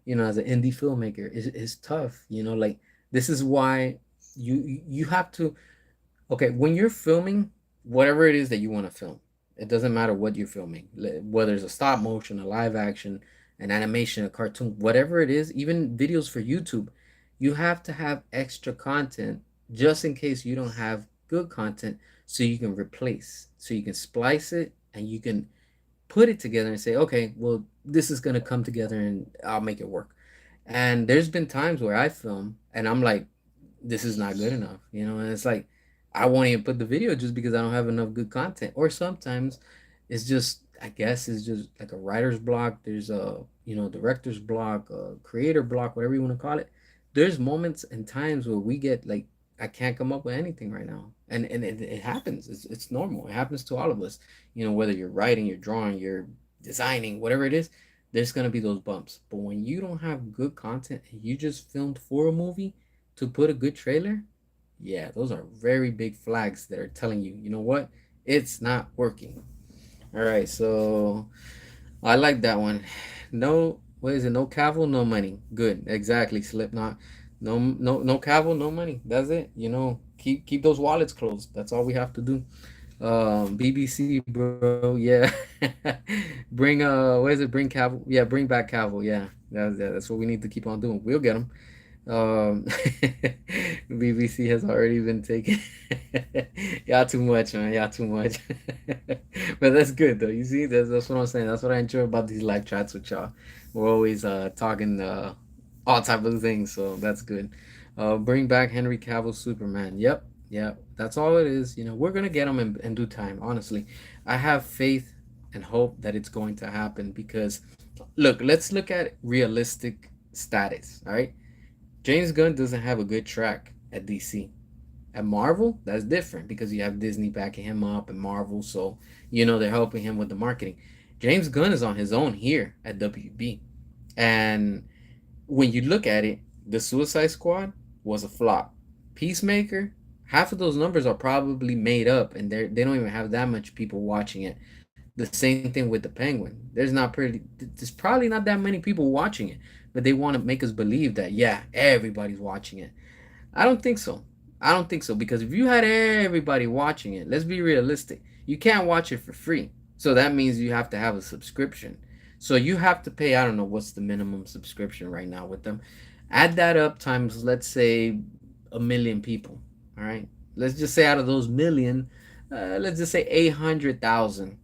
an indie filmmaker, it's tough. Like this is why you have to. Okay, when you're filming whatever it is that you want to film, it doesn't matter what you're filming, whether it's a stop motion, a live action, an animation, a cartoon, whatever it is, even videos for YouTube, you have to have extra content just in case you don't have good content, so you can replace, so you can splice it and you can put it together and say, okay, well, this is gonna come together and I'll make it work. And there's been times where I film and I'm like, this is not good enough, and it's like I won't even put the video just because I don't have enough good content. Or sometimes it's just, I guess it's just like a writer's block. There's a, director's block, a creator block, whatever you want to call it. There's moments and times where we get like, I can't come up with anything right now. And it happens. It's normal. It happens to all of us. Whether you're writing, you're drawing, you're designing, whatever it is, there's gonna be those bumps. But when you don't have good content and you just filmed for a movie to put a good trailer, yeah, those are very big flags that are telling you, you know what? It's not working. All right, so I like that one. No, what is it? No Cavill, no money. Good, exactly. Slipknot. No Cavill, no money. That's it. Keep those wallets closed. That's all we have to do. BBC, bro. Yeah, bring what is it? Bring Cavill. Yeah, bring back Cavill. Yeah, that's what we need to keep on doing. We'll get him. Um, BBC has already been taken. Y'all too much, man. Y'all too much. But that's good though. You see, that's what I'm saying. That's what I enjoy about these live chats with y'all. We're always talking all type of things, so that's good. Bring back Henry Cavill Superman. Yep. That's all it is. We're gonna get him in due time. Honestly, I have faith and hope that it's going to happen because, look, let's look at realistic status. All right, James Gunn doesn't have a good track at DC. At Marvel, that's different because you have Disney backing him up and Marvel, so they're helping him with the marketing. James Gunn is on his own here at WB. And when you look at it, the Suicide Squad was a flop. Peacemaker, half of those numbers are probably made up and they don't even have that much people watching it. The same thing with the Penguin. There's probably not that many people watching it, but they want to make us believe that yeah, everybody's watching it. I don't think so. I don't think so because if you had everybody watching it, let's be realistic. You can't watch it for free. So that means you have to have a subscription. So you have to pay, I don't know what's the minimum subscription right now with them. Add that up times, let's say, a million people. All right. Let's just say out of those million, let's just say 800,000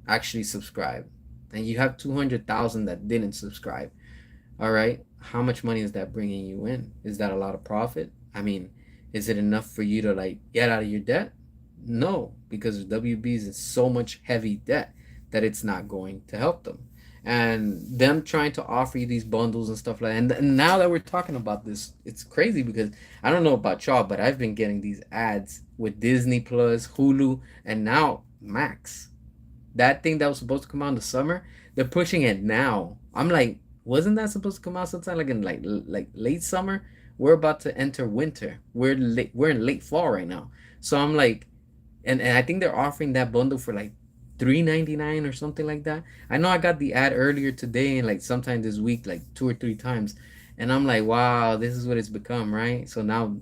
actually subscribe. And you have 200,000 that didn't subscribe. All right. How much money is that bringing you in? Is that a lot of profit? I mean, is it enough for you to like get out of your debt? No, because WB is in so much heavy debt that it's not going to help them. And them trying to offer you these bundles and stuff like that. And now that we're talking about this, it's crazy because I don't know about y'all, but I've been getting these ads with Disney Plus, Hulu, and now Max. That thing that was supposed to come out in the summer, they're pushing it now. I'm like, wasn't that supposed to come out sometime like in like late summer? We're about to enter winter. We're in late fall right now. So I'm like, and I think they're offering that bundle for like 3.99 or something like that. I know I got the ad earlier today and like sometime this week, like two or three times, and I'm like, wow, this is what it's become, right? So now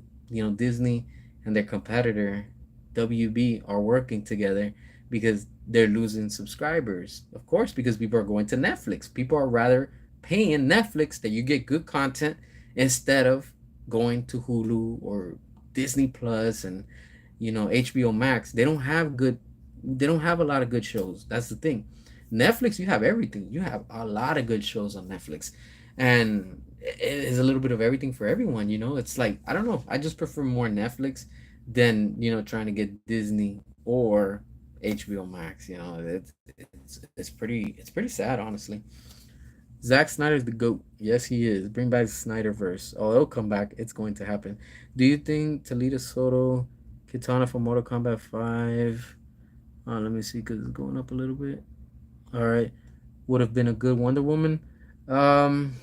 Disney and their competitor WB are working together because they're losing subscribers. Of course, because people are going to Netflix. People are rather paying Netflix that you get good content instead of going to Hulu or Disney Plus and HBO Max. They don't have a lot of good shows. That's the thing. Netflix, you have everything. You have a lot of good shows on Netflix, and it is a little bit of everything for everyone. It's like, I don't know. I just prefer more Netflix than trying to get Disney or HBO Max. It's pretty sad, honestly. Zack Snyder's the goat. Yes, he is. Bring back Snyderverse. Oh, it'll come back. It's going to happen. Do you think Talita Soto, Kitana from Mortal Kombat 5? Let me see, because it's going up a little bit. All right. Would have been a good Wonder Woman. Um,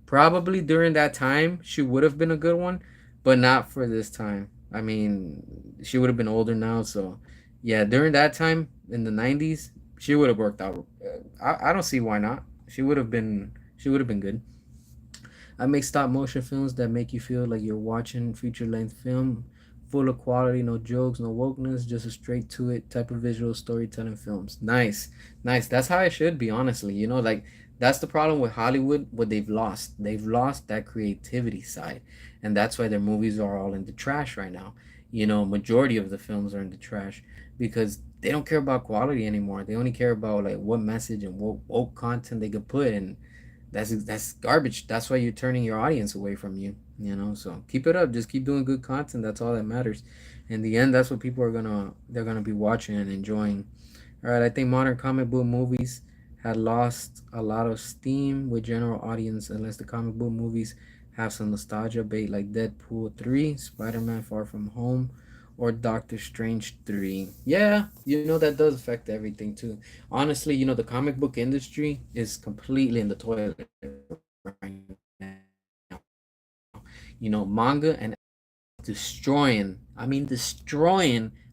Probably during that time, she would have been a good one, but not for this time. I mean, she would have been older now, so yeah, during that time in the 90s, she would have worked out. I don't see why not. She would have been good. I make stop motion films that make you feel like you're watching feature length film, full of quality, no jokes, no wokeness, just a straight to it type of visual storytelling films. Nice, nice. That's how it should be, honestly. Like that's the problem with Hollywood. What they've lost, that creativity side, and that's why their movies are all in the trash right now. Majority of the films are in the trash because they don't care about quality anymore. They only care about like what message and what woke content they could put in. That's garbage. That's why you're turning your audience away from you. So keep it up. Just keep doing good content. That's all that matters. In the end, that's what people they're gonna be watching and enjoying. All right, I think modern comic book movies had lost a lot of steam with general audience unless the comic book movies have some nostalgia bait like Deadpool 3, Spider-Man Far From Home, or Doctor Strange 3. Yeah, that does affect everything too. Honestly, the comic book industry is completely in the toilet right now. Manga and destroying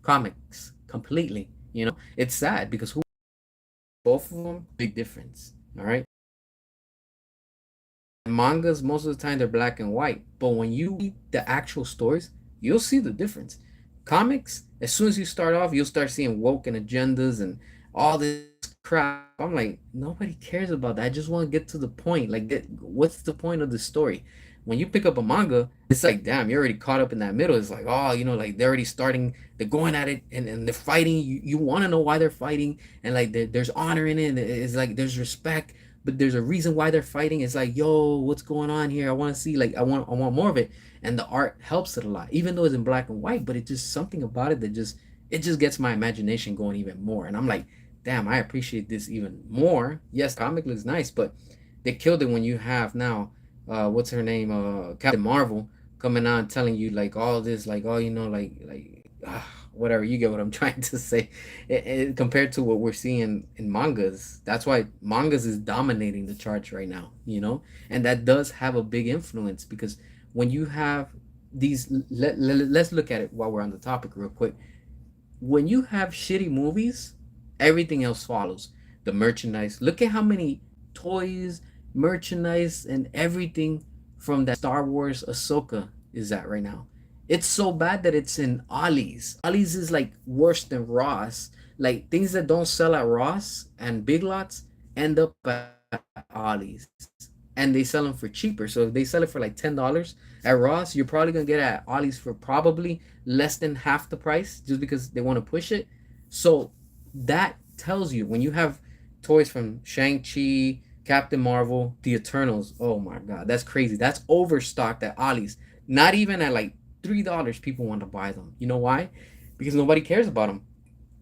comics completely. It's sad because both of them, big difference. All right. Mangas, most of the time, they're black and white, but when you read the actual stories, you'll see the difference. Comics, as soon as you start off, you'll start seeing woke and agendas and all this crap. I'm like, nobody cares about that. I just want to get to the point. Like, what's the point of the story? When you pick up a manga, it's like, damn, you're already caught up in that middle. It's like, oh, like they're already starting, they're going at it, and they're fighting. You want to know why they're fighting, and like there's honor in it. And it's like there's respect, but there's a reason why they're fighting. It's like, yo, what's going on here? I want to see, like, I want more of it. And the art helps it a lot, even though it's in black and white, but it's just something about it that just gets my imagination going even more. And I'm like, damn, I appreciate this even more. Yes, comic looks nice, but they killed it when you have now, what's her name, Captain Marvel coming out and telling you like all this, like, oh, whatever. You get what I'm trying to say. Compared to what we're seeing in mangas, that's why mangas is dominating the charts right now. And that does have a big influence because when you have these, let's look at it while we're on the topic real quick. When you have shitty movies, everything else follows. The merchandise. Look at how many toys, merchandise, and everything from that Star Wars Ahsoka is at right now. It's so bad that it's in Ollie's. Ollie's is like worse than Ross. Like things that don't sell at Ross and Big Lots end up at Ollie's. And they sell them for cheaper. So if they sell it for like $10 at Ross, you're probably gonna get it at Ollie's for probably less than half the price just because they want to push it. So that tells you when you have toys from Shang-Chi, Captain Marvel, the Eternals. Oh my god, that's crazy. That's overstocked at Ollie's. Not even at like $3 people want to buy them. You know why? Because nobody cares about them.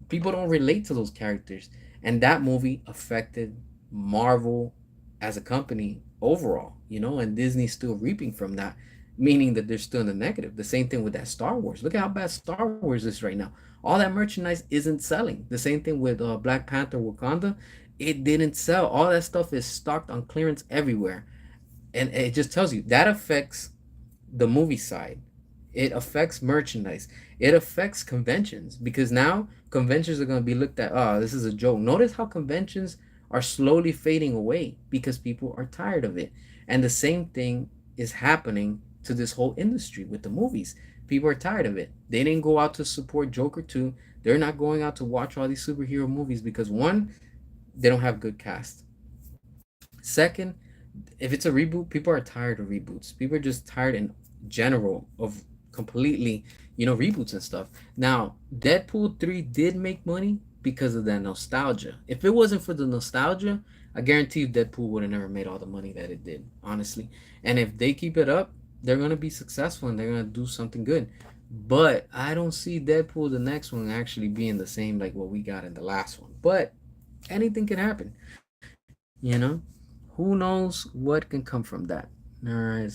People don't relate to those characters. And that movie affected Marvel as a company overall, and Disney's still reaping from that, meaning that they're still in the negative. The same thing with that Star Wars. Look at how bad Star Wars is right now. All that merchandise isn't selling. The same thing with Black Panther Wakanda. It didn't sell. All that stuff is stocked on clearance everywhere. And it just tells you that affects the movie side. It affects merchandise. It affects conventions because now conventions are going to be looked at. Oh, this is a joke. Notice how conventions are slowly fading away because people are tired of it. And the same thing is happening to this whole industry with the movies. People are tired of it. They didn't go out to support Joker 2. They're not going out to watch all these superhero movies because one, they don't have good cast. Second, if it's a reboot, people are tired of reboots. People are just tired in general of completely, reboots and stuff. Now, Deadpool 3 did make money because of that nostalgia. If it wasn't for the nostalgia, I guarantee you Deadpool would have never made all the money that it did, honestly. And if they keep it up, they're going to be successful and they're going to do something good. But I don't see Deadpool, the next one, actually being the same like what we got in the last one. But anything can happen, you know? Who knows what can come from that? All right.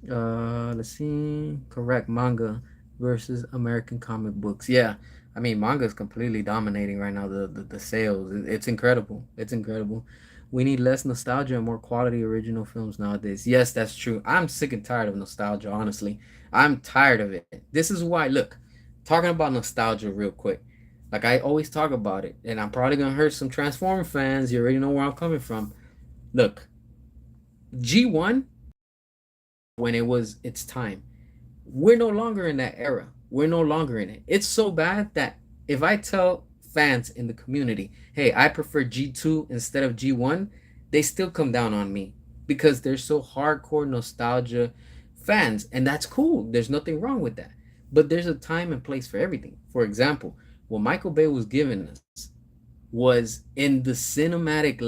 Let's see. Correct. Manga versus American comic books. Yeah, I mean, manga is completely dominating right now. The sales. It's incredible. It's incredible. We need less nostalgia and more quality original films nowadays. Yes, that's true. I'm sick and tired of nostalgia. Honestly, I'm tired of it. This is why. Look, talking about nostalgia real quick. Like I always talk about it, and I'm probably gonna hurt some Transformer fans. You already know where I'm coming from. Look, G1 when it was its time. We're no longer in that era. We're no longer in it. It's so bad that if I tell fans in the community, hey, I prefer G2 instead of G1, they still come down on me because they're so hardcore nostalgia fans. And that's cool. There's nothing wrong with that. But there's a time and place for everything. For example, what Michael Bay was giving us was in the cinematic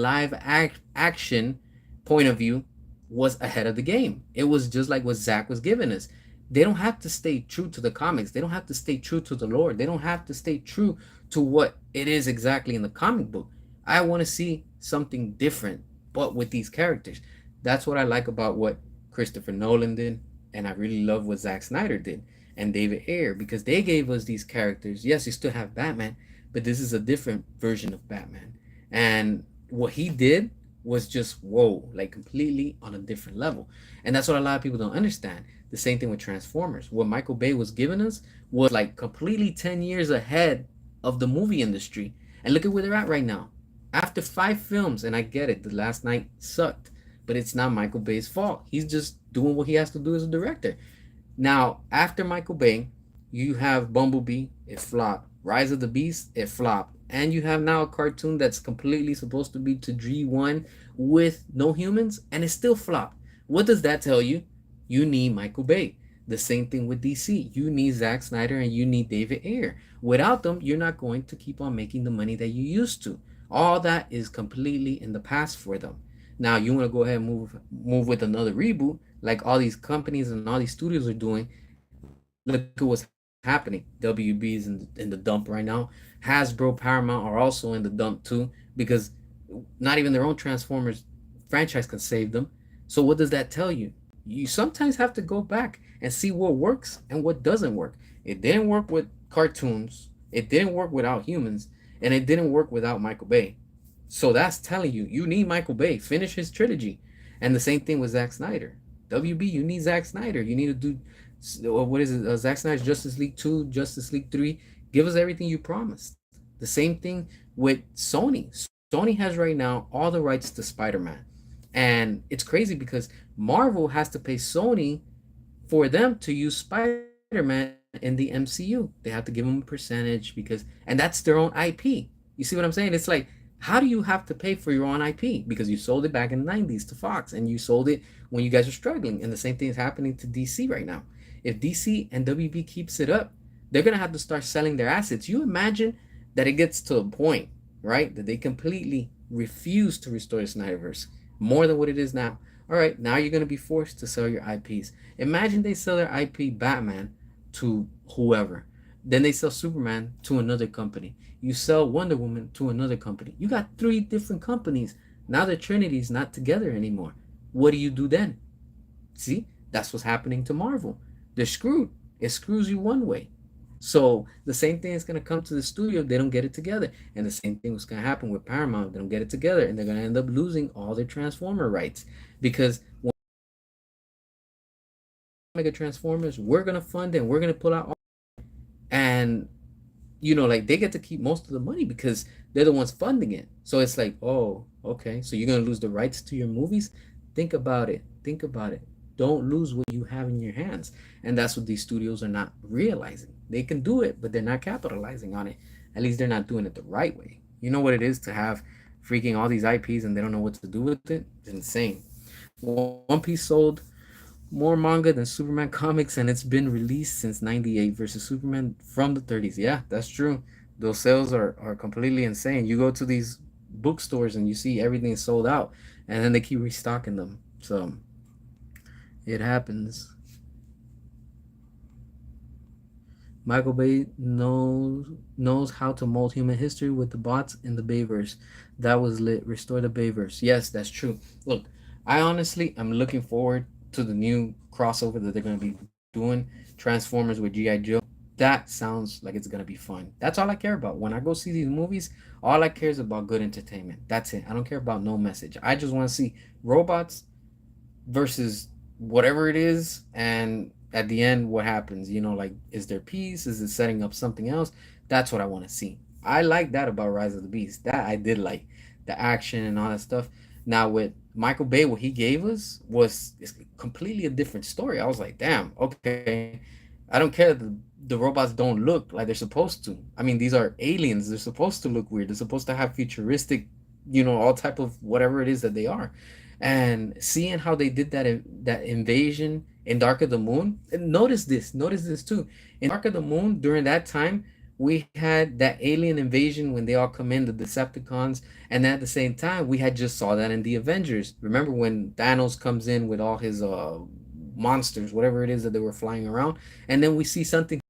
action point of view was ahead of the game. It was just like what Zach was giving us. They don't have to stay true to the comics. They don't have to stay true to the lore. They don't have to stay true to what it is exactly in the comic book. I want to see something different, but with these characters. That's what I like about what Christopher Nolan did, and I really love what Zack Snyder did and David Ayer because they gave us these characters. Yes, you still have Batman, but this is a different version of Batman. And what he did was just whoa, like completely on a different level. And that's what a lot of people don't understand. The same thing with Transformers. What Michael Bay was giving us was like completely 10 years ahead of the movie industry. And look at where they're at right now. After 5 films, and I get it, The Last Night sucked, but it's not Michael Bay's fault. He's just doing what he has to do as a director. Now, after Michael Bay, you have Bumblebee, it flopped. Rise of the Beast, it flopped. And you have now a cartoon that's completely supposed to be to G1 with no humans, and it still flopped. What does that tell you? You need Michael Bay. The same thing with DC. You need Zack Snyder and you need David Ayer. Without them, you're not going to keep on making the money that you used to. All that is completely in the past for them. Now you want to go ahead and move with another reboot, like all these companies and all these studios are doing. Look at what's happening. WB's in the dump right now. Hasbro, Paramount are also in the dump too because not even their own Transformers franchise can save them. So what does that tell you? You sometimes have to go back and see what works and what doesn't work. It didn't work with cartoons. It didn't work without humans, and it didn't work without Michael Bay. So that's telling you you need Michael Bay. Finish his trilogy, and the same thing with Zack Snyder. WB, you need Zack Snyder. You need to do what is it? Zack Snyder's Justice League 2, Justice League 3. Give us everything you promised. The same thing with Sony. Sony has right now all the rights to Spider-Man. And it's crazy because Marvel has to pay Sony for them to use Spider-Man in the MCU. They have to give them a percentage and that's their own IP. You see what I'm saying? It's like, how do you have to pay for your own IP? Because you sold it back in the 90s to Fox and you sold it when you guys were struggling. And the same thing is happening to DC right now. If DC and WB keeps it up, they're going to have to start selling their assets. You imagine that it gets to a point, right, that they completely refuse to restore the Snyderverse more than what it is now. All right, now you're going to be forced to sell your IPs. Imagine they sell their IP Batman to whoever. Then they sell Superman to another company. You sell Wonder Woman to another company. You got 3 different companies. Now the Trinity's not together anymore. What do you do then? See, that's what's happening to Marvel. They're screwed. It screws you one way. So the same thing is going to come to the studio if they don't get it together. And the same thing is going to happen with Paramount if they don't get it together. And they're going to end up losing all their Transformer rights. Because when Mega Transformers, we're going to fund and we're going to pull out all. And, like they get to keep most of the money because they're the ones funding it. So it's like, oh, okay. So you're going to lose the rights to your movies? Think about it. Think about it. don't lose what you have in your hands. And that's what these studios are not realizing. They can do it, but they're not capitalizing on it. At least they're not doing it the right way. You know what it is to have freaking all these IPs and they don't know what to do with it? It's insane. One Piece sold more manga than Superman comics, and it's been released since '98 versus Superman from the '30s. Yeah, that's true. Those sales are completely insane. You go to these bookstores and you see everything is sold out, and then they keep restocking them. So it happens. Michael Bay knows how to mold human history with the bots in the Bayverse. That was lit. Restore the Bayverse. Yes, that's true. Look, I honestly am looking forward to the new crossover that they're gonna be doing. Transformers with GI Joe. That sounds like it's gonna be fun. That's all I care about. When I go see these movies, all I care is about good entertainment. That's it. I don't care about no message. I just want to see robots versus whatever it is, and at the end what happens, like, is there peace, is it setting up something else? That's what I want to see. I like that about Rise of the Beast. That I did like, the action and all that stuff. Now with Michael Bay, what he gave us was is completely a different story. I was like, damn, okay, I don't care that the robots don't look like they're supposed to. I mean, these are aliens, they're supposed to look weird, they're supposed to have futuristic, all type of whatever it is that they are. And seeing how they did that invasion in Dark of the Moon. And notice this too. In Dark of the Moon, during that time, we had that alien invasion when they all come in, the Decepticons, and at the same time, we had just saw that in the Avengers. Remember when Thanos comes in with all his monsters, whatever it is that they were flying around, and then we see something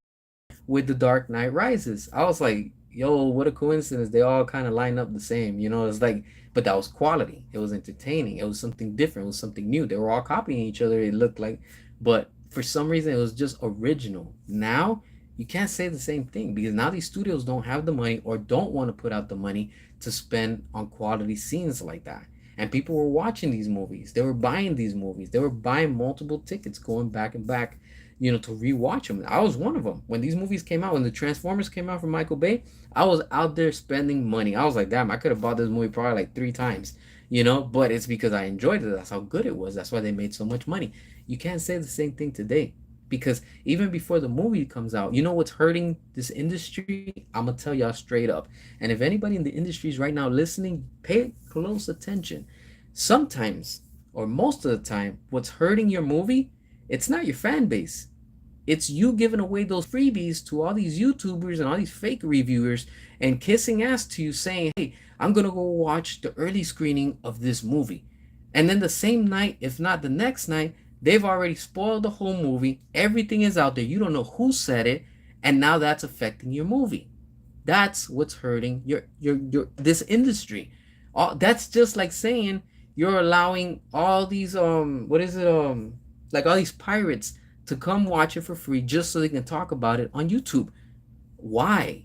with the Dark Knight Rises. I was like, yo, what a coincidence. They all kind of line up the same. It's like, but that was quality. It was entertaining. It was something different. It was something new. They were all copying each other, it looked like. But for some reason, it was just original. Now, you can't say the same thing because now these studios don't have the money or don't want to put out the money to spend on quality scenes like that. And people were watching these movies. They were buying these movies. They were buying multiple tickets, going back and back, to rewatch them. I was one of them. When these movies came out, when the Transformers came out from Michael Bay, I was out there spending money. I was like, damn, I could have bought this movie probably like 3 times, but it's because I enjoyed it. That's how good it was. That's why they made so much money. You can't say the same thing today because even before the movie comes out, what's hurting this industry? I'm gonna tell y'all straight up. And if anybody in the industry is right now listening, pay close attention. Sometimes, or most of the time, what's hurting your movie, it's not your fan base. It's you giving away those freebies to all these YouTubers and all these fake reviewers and kissing ass to you saying, hey, I'm going to go watch the early screening of this movie. And then the same night, if not the next night, they've already spoiled the whole movie. Everything is out there. You don't know who said it. And now that's affecting your movie. That's what's hurting your this industry. That's just like saying you're allowing all these what is it like all these pirates to come watch it for free just so they can talk about it on YouTube. Why?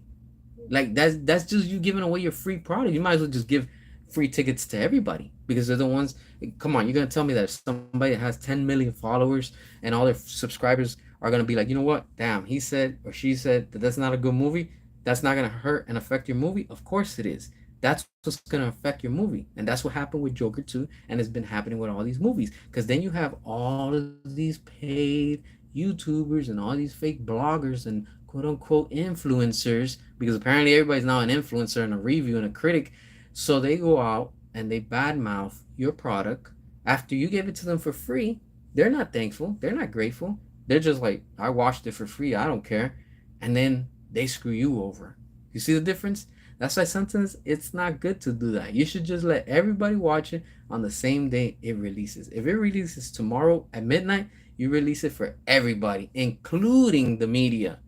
Like that's just you giving away your free product. You might as well just give free tickets to everybody because they're the ones. Come on, you're gonna tell me that somebody that has 10 million followers and all their subscribers are gonna be like, you know what? Damn, he said or she said that that's not a good movie. That's not gonna hurt and affect your movie. Of course it is. That's what's gonna affect your movie, and that's what happened with Joker 2, and it's been happening with all these movies. Because then you have all of these paid YouTubers and all these fake bloggers and quote unquote influencers, because apparently everybody's now an influencer and a review and a critic. So they go out and they badmouth your product after you gave it to them for free. They're not thankful. They're not grateful. They're just like, I watched it for free. I don't care. And then they screw you over. You see the difference? That's why sometimes it's not good to do that. You should just let everybody watch it on the same day it releases. If it releases tomorrow at midnight, you release it for everybody, including the media,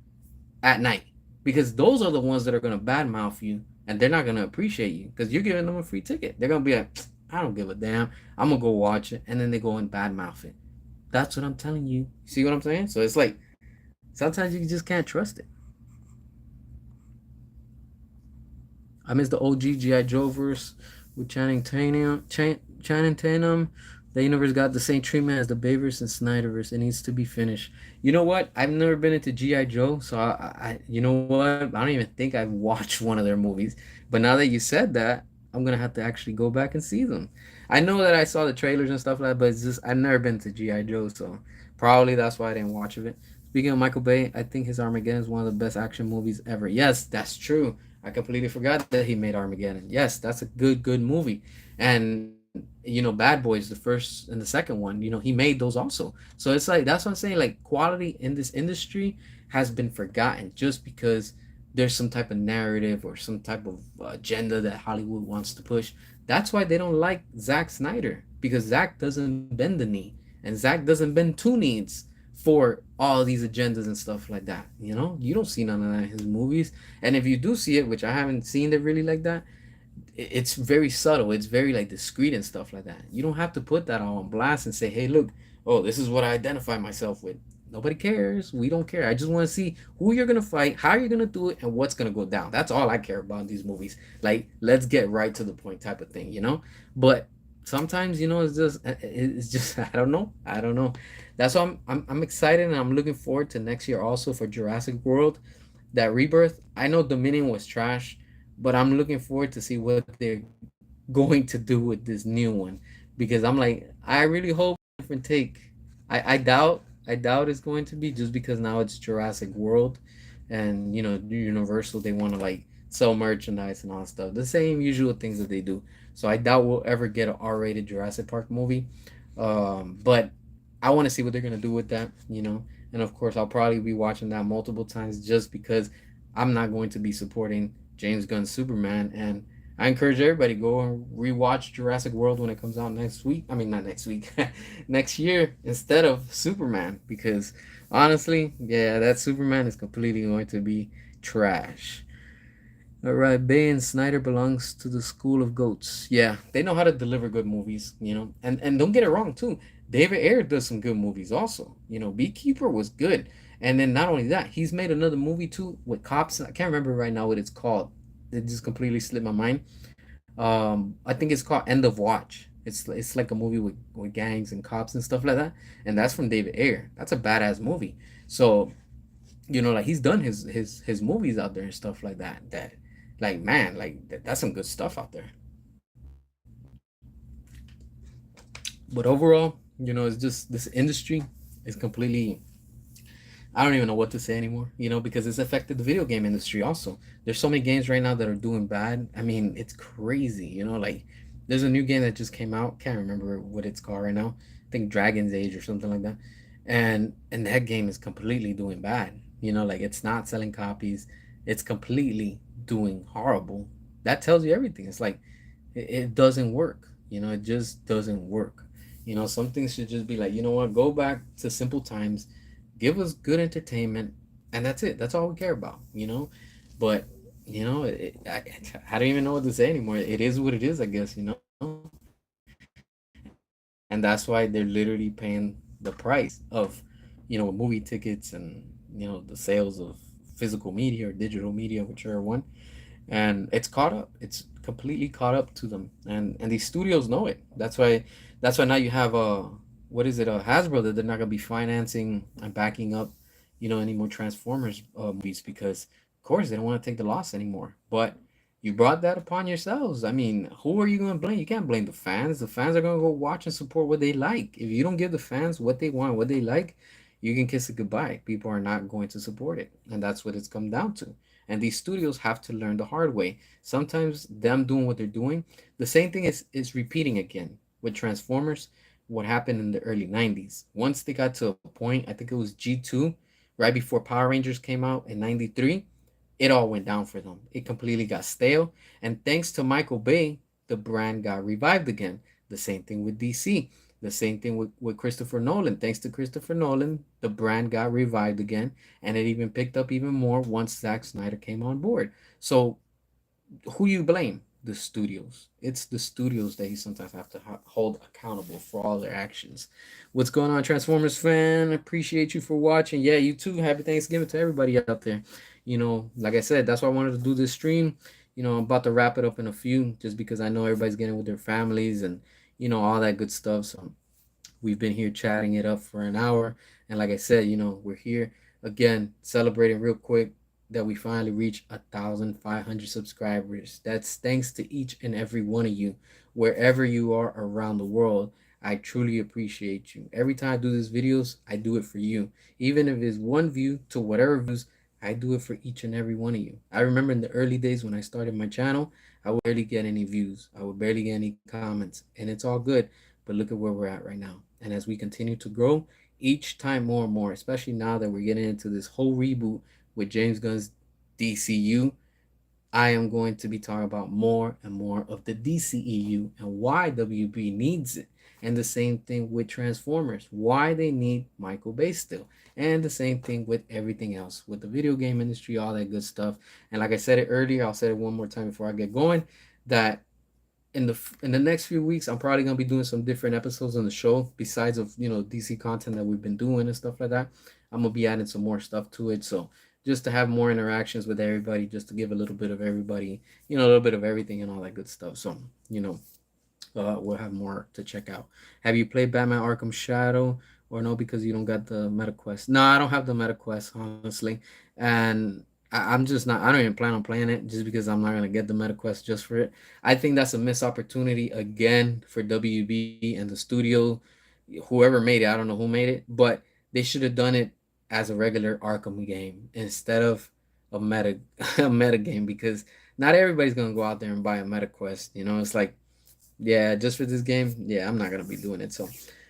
at night. Because those are the ones that are going to badmouth you and they're not going to appreciate you because you're giving them a free ticket. They're going to be like, I don't give a damn. I'm going to go watch it. And then they go and badmouth it. That's what I'm telling you. See what I'm saying? So it's like, sometimes you just can't trust it. I miss the OG G.I. Joe verse with Channing Tatum. The universe got the same treatment as the Bayverse and Snyderverse. It needs to be finished. You know what? I've never been into G.I. Joe, so you know what? I don't even think I've watched one of their movies. But now that you said that, I'm gonna have to actually go back and see them. I know that I saw the trailers and stuff like that, but it's just I've never been to GI Joe, so probably that's why I didn't watch of it. Speaking of Michael Bay, I think his Armageddon is one of the best action movies ever. Yes, that's true. I completely forgot that he made Armageddon. Yes, that's a good movie. And Bad Boys, the first and the second one, he made those also. So it's like that's what I'm saying. Like quality in this industry has been forgotten just because there's some type of narrative or some type of agenda that Hollywood wants to push. That's why they don't like Zack Snyder, because Zack doesn't bend the knee, and Zack doesn't bend two knees for all these agendas and stuff like that. You don't see none of that in his movies, and if you do see it, which I haven't seen it really like that, it's very subtle. It's very like discreet and stuff like that. You don't have to put that on blast and say, "Hey, look, oh, this is what I identify myself with." Nobody cares. We don't care. I just want to see who you're gonna fight, how you're gonna do it, and what's gonna go down. That's all I care about in these movies. Like, let's get right to the point, type of thing. But sometimes, it's just I don't know. I don't know. That's why I'm excited and I'm looking forward to next year also for Jurassic World, that rebirth. I know Dominion was trash, but I'm looking forward to see what they're going to do with this new one, because I'm like, I really hope different take. I doubt it's going to be, just because now it's Jurassic World, and Universal, they want to like sell merchandise and all that stuff, the same usual things that they do. So I doubt we'll ever get an R-rated Jurassic Park movie. But I want to see what they're gonna do with that. And of course, I'll probably be watching that multiple times, just because I'm not going to be supporting James Gunn's Superman. And I encourage everybody, go and rewatch Jurassic World when it comes out next week. I mean, not next week, next year, instead of Superman, because honestly, yeah, that Superman is completely going to be trash. All right, Bay and Snyder belongs to the school of goats. Yeah, they know how to deliver good movies. And don't get it wrong too. David Ayer does some good movies also. Beekeeper was good. And then not only that, he's made another movie too with cops. I can't remember right now what it's called. It just completely slipped my mind. I think it's called End of Watch. It's like a movie with gangs and cops and stuff like that. And that's from David Ayer. That's a badass movie. So like he's done his movies out there and stuff like that, like, man, like that's some good stuff out there. But overall, it's just this industry is completely, I don't even know what to say anymore, because it's affected the video game industry also. There's so many games right now that are doing bad. I mean, it's crazy, like there's a new game that just came out. Can't remember what it's called right now. I think Dragon's Age or something like that. And that game is completely doing bad. Like it's not selling copies. It's completely doing horrible. That tells you everything. It's like it doesn't work. It just doesn't work. Some things should just be like, what, go back to simple times, give us good entertainment, and that's it. That's all we care about. But I don't even know what to say anymore. It is what it is, I guess. And that's why they're literally paying the price of, movie tickets, and the sales of physical media or digital media, whichever one. And it's caught up. It's completely caught up to them, and these studios know it. That's why now you have what is it, Hasbro, that they're not gonna be financing and backing up, any more Transformers movies, because of course they don't want to take the loss anymore. But you brought that upon yourselves. I mean, who are you gonna blame? You can't blame the fans. The fans are gonna go watch and support what they like. If you don't give the fans what they want, what they like, you can kiss it goodbye. People are not going to support it, and that's what it's come down to. And these studios have to learn the hard way. Sometimes them doing what they're doing, the same thing is repeating again with Transformers. What happened in the early 90s? Once they got to a point, I think it was G2, right before Power Rangers came out in 93, it all went down for them. It completely got stale. And thanks to Michael Bay, the brand got revived again. The same thing with DC. The same thing with Christopher Nolan. Thanks to Christopher Nolan, the brand got revived again. And it even picked up even more once Zack Snyder came on board. So who you blame? The studios. It's the studios that you sometimes have to hold accountable for all their actions. What's going on, Transformers fan? Appreciate you for watching. Yeah, you too. Happy Thanksgiving to everybody out there. Like I said, that's why I wanted to do this stream. I'm about to wrap it up in a few, just because I know everybody's getting with their families and all that good stuff. So we've been here chatting it up for an hour. And like I said, we're here again celebrating real quick that we finally reached 1,500 subscribers. That's thanks to each and every one of you, wherever you are around the world. I truly appreciate you. Every time I do these videos, I do it for you. Even if it's one view to whatever views, I do it for each and every one of you. I remember in the early days when I started my channel, I would barely get any views. I would barely get any comments, and it's all good. But look at where we're at right now. And as we continue to grow, each time more and more, especially now that we're getting into this whole reboot with James Gunn's DCU, I am going to be talking about more and more of the DCEU and why WB needs it. And the same thing with Transformers, why they need Michael Bay still. And the same thing with everything else, with the video game industry, all that good stuff. And like I said it earlier, I'll say it one more time before I get going, that in the next few weeks, I'm probably gonna be doing some different episodes on the show besides of DC content that we've been doing and stuff like that. I'm gonna be adding some more stuff to it, so just to have more interactions with everybody, just to give a little bit of everybody, a little bit of everything and all that good stuff. So we'll have more to check out. Have you played Batman Arkham Shadow or no? Because you don't got the MetaQuest. No, I don't have the MetaQuest, honestly, and I'm just not. I don't even plan on playing it just because I'm not gonna get the MetaQuest just for it. I think that's a missed opportunity again for WB and the studio, whoever made it. I don't know who made it, but they should have done it as a regular Arkham game instead of a meta a meta game because not everybody's gonna go out there and buy a MetaQuest. It's like yeah, just for this game, yeah, I'm not gonna be doing it. So,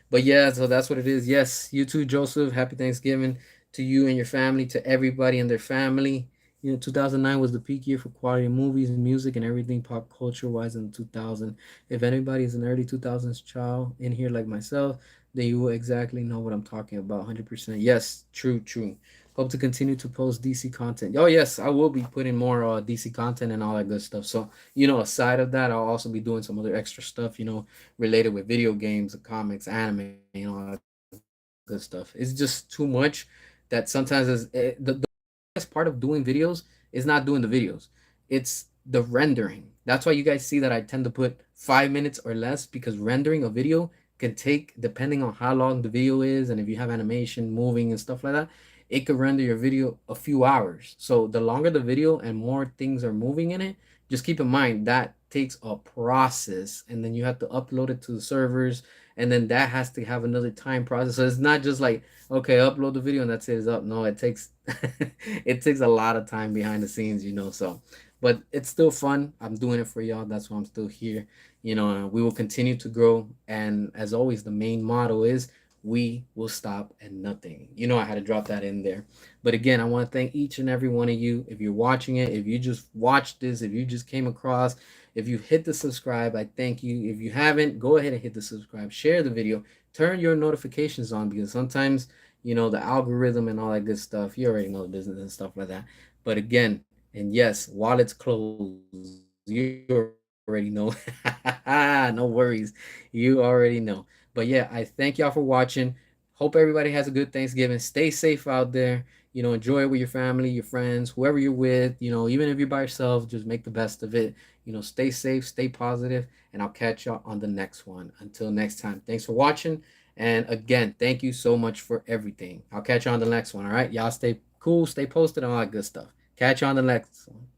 but yeah, so that's what it is. Yes, you too, Joseph. Happy Thanksgiving to you and your family, to everybody and their family. 2009 was the peak year for quality movies and music and everything pop culture wise in 2000. If anybody is an early 2000s child in here like myself, then you will exactly know what I'm talking about. 100%. Yes, true, true. Hope to continue to post DC content. Oh yes, I will be putting more DC content and all that good stuff. So aside of that, I'll also be doing some other extra stuff, related with video games, comics, anime, all that good stuff. It's just too much that sometimes the best part of doing videos is not doing the videos. It's the rendering. That's why you guys see that I tend to put 5 minutes or less because rendering a video can take, depending on how long the video is and if you have animation moving and stuff like that, it could render your video a few hours. So the longer the video and more things are moving in it, just keep in mind that takes a process and then you have to upload it to the servers and then that has to have another time process. So it's not just like, okay, upload the video and that's it, it's up. No, it takes it takes a lot of time behind the scenes, so but it's still fun. I'm doing it for y'all. That's why I'm still here. We will continue to grow. And as always, the main motto is we will stop at nothing. I had to drop that in there. But again, I want to thank each and every one of you. If you're watching it, if you just watched this, if you just came across, if you hit the subscribe, I thank you. If you haven't, go ahead and hit the subscribe, share the video, turn your notifications on because sometimes, the algorithm and all that good stuff, you already know the business and stuff like that. But again, and yes, while it's closed, you already know. No worries. You already know. But yeah, I thank y'all for watching. Hope everybody has a good Thanksgiving. Stay safe out there. Enjoy it with your family, your friends, whoever you're with. Even if you're by yourself, just make the best of it. Stay safe, stay positive, and I'll catch y'all on the next one. Until next time, thanks for watching. And again, thank you so much for everything. I'll catch you on the next one. All right. Y'all stay cool, stay posted, and all that good stuff. Catch you on the next one.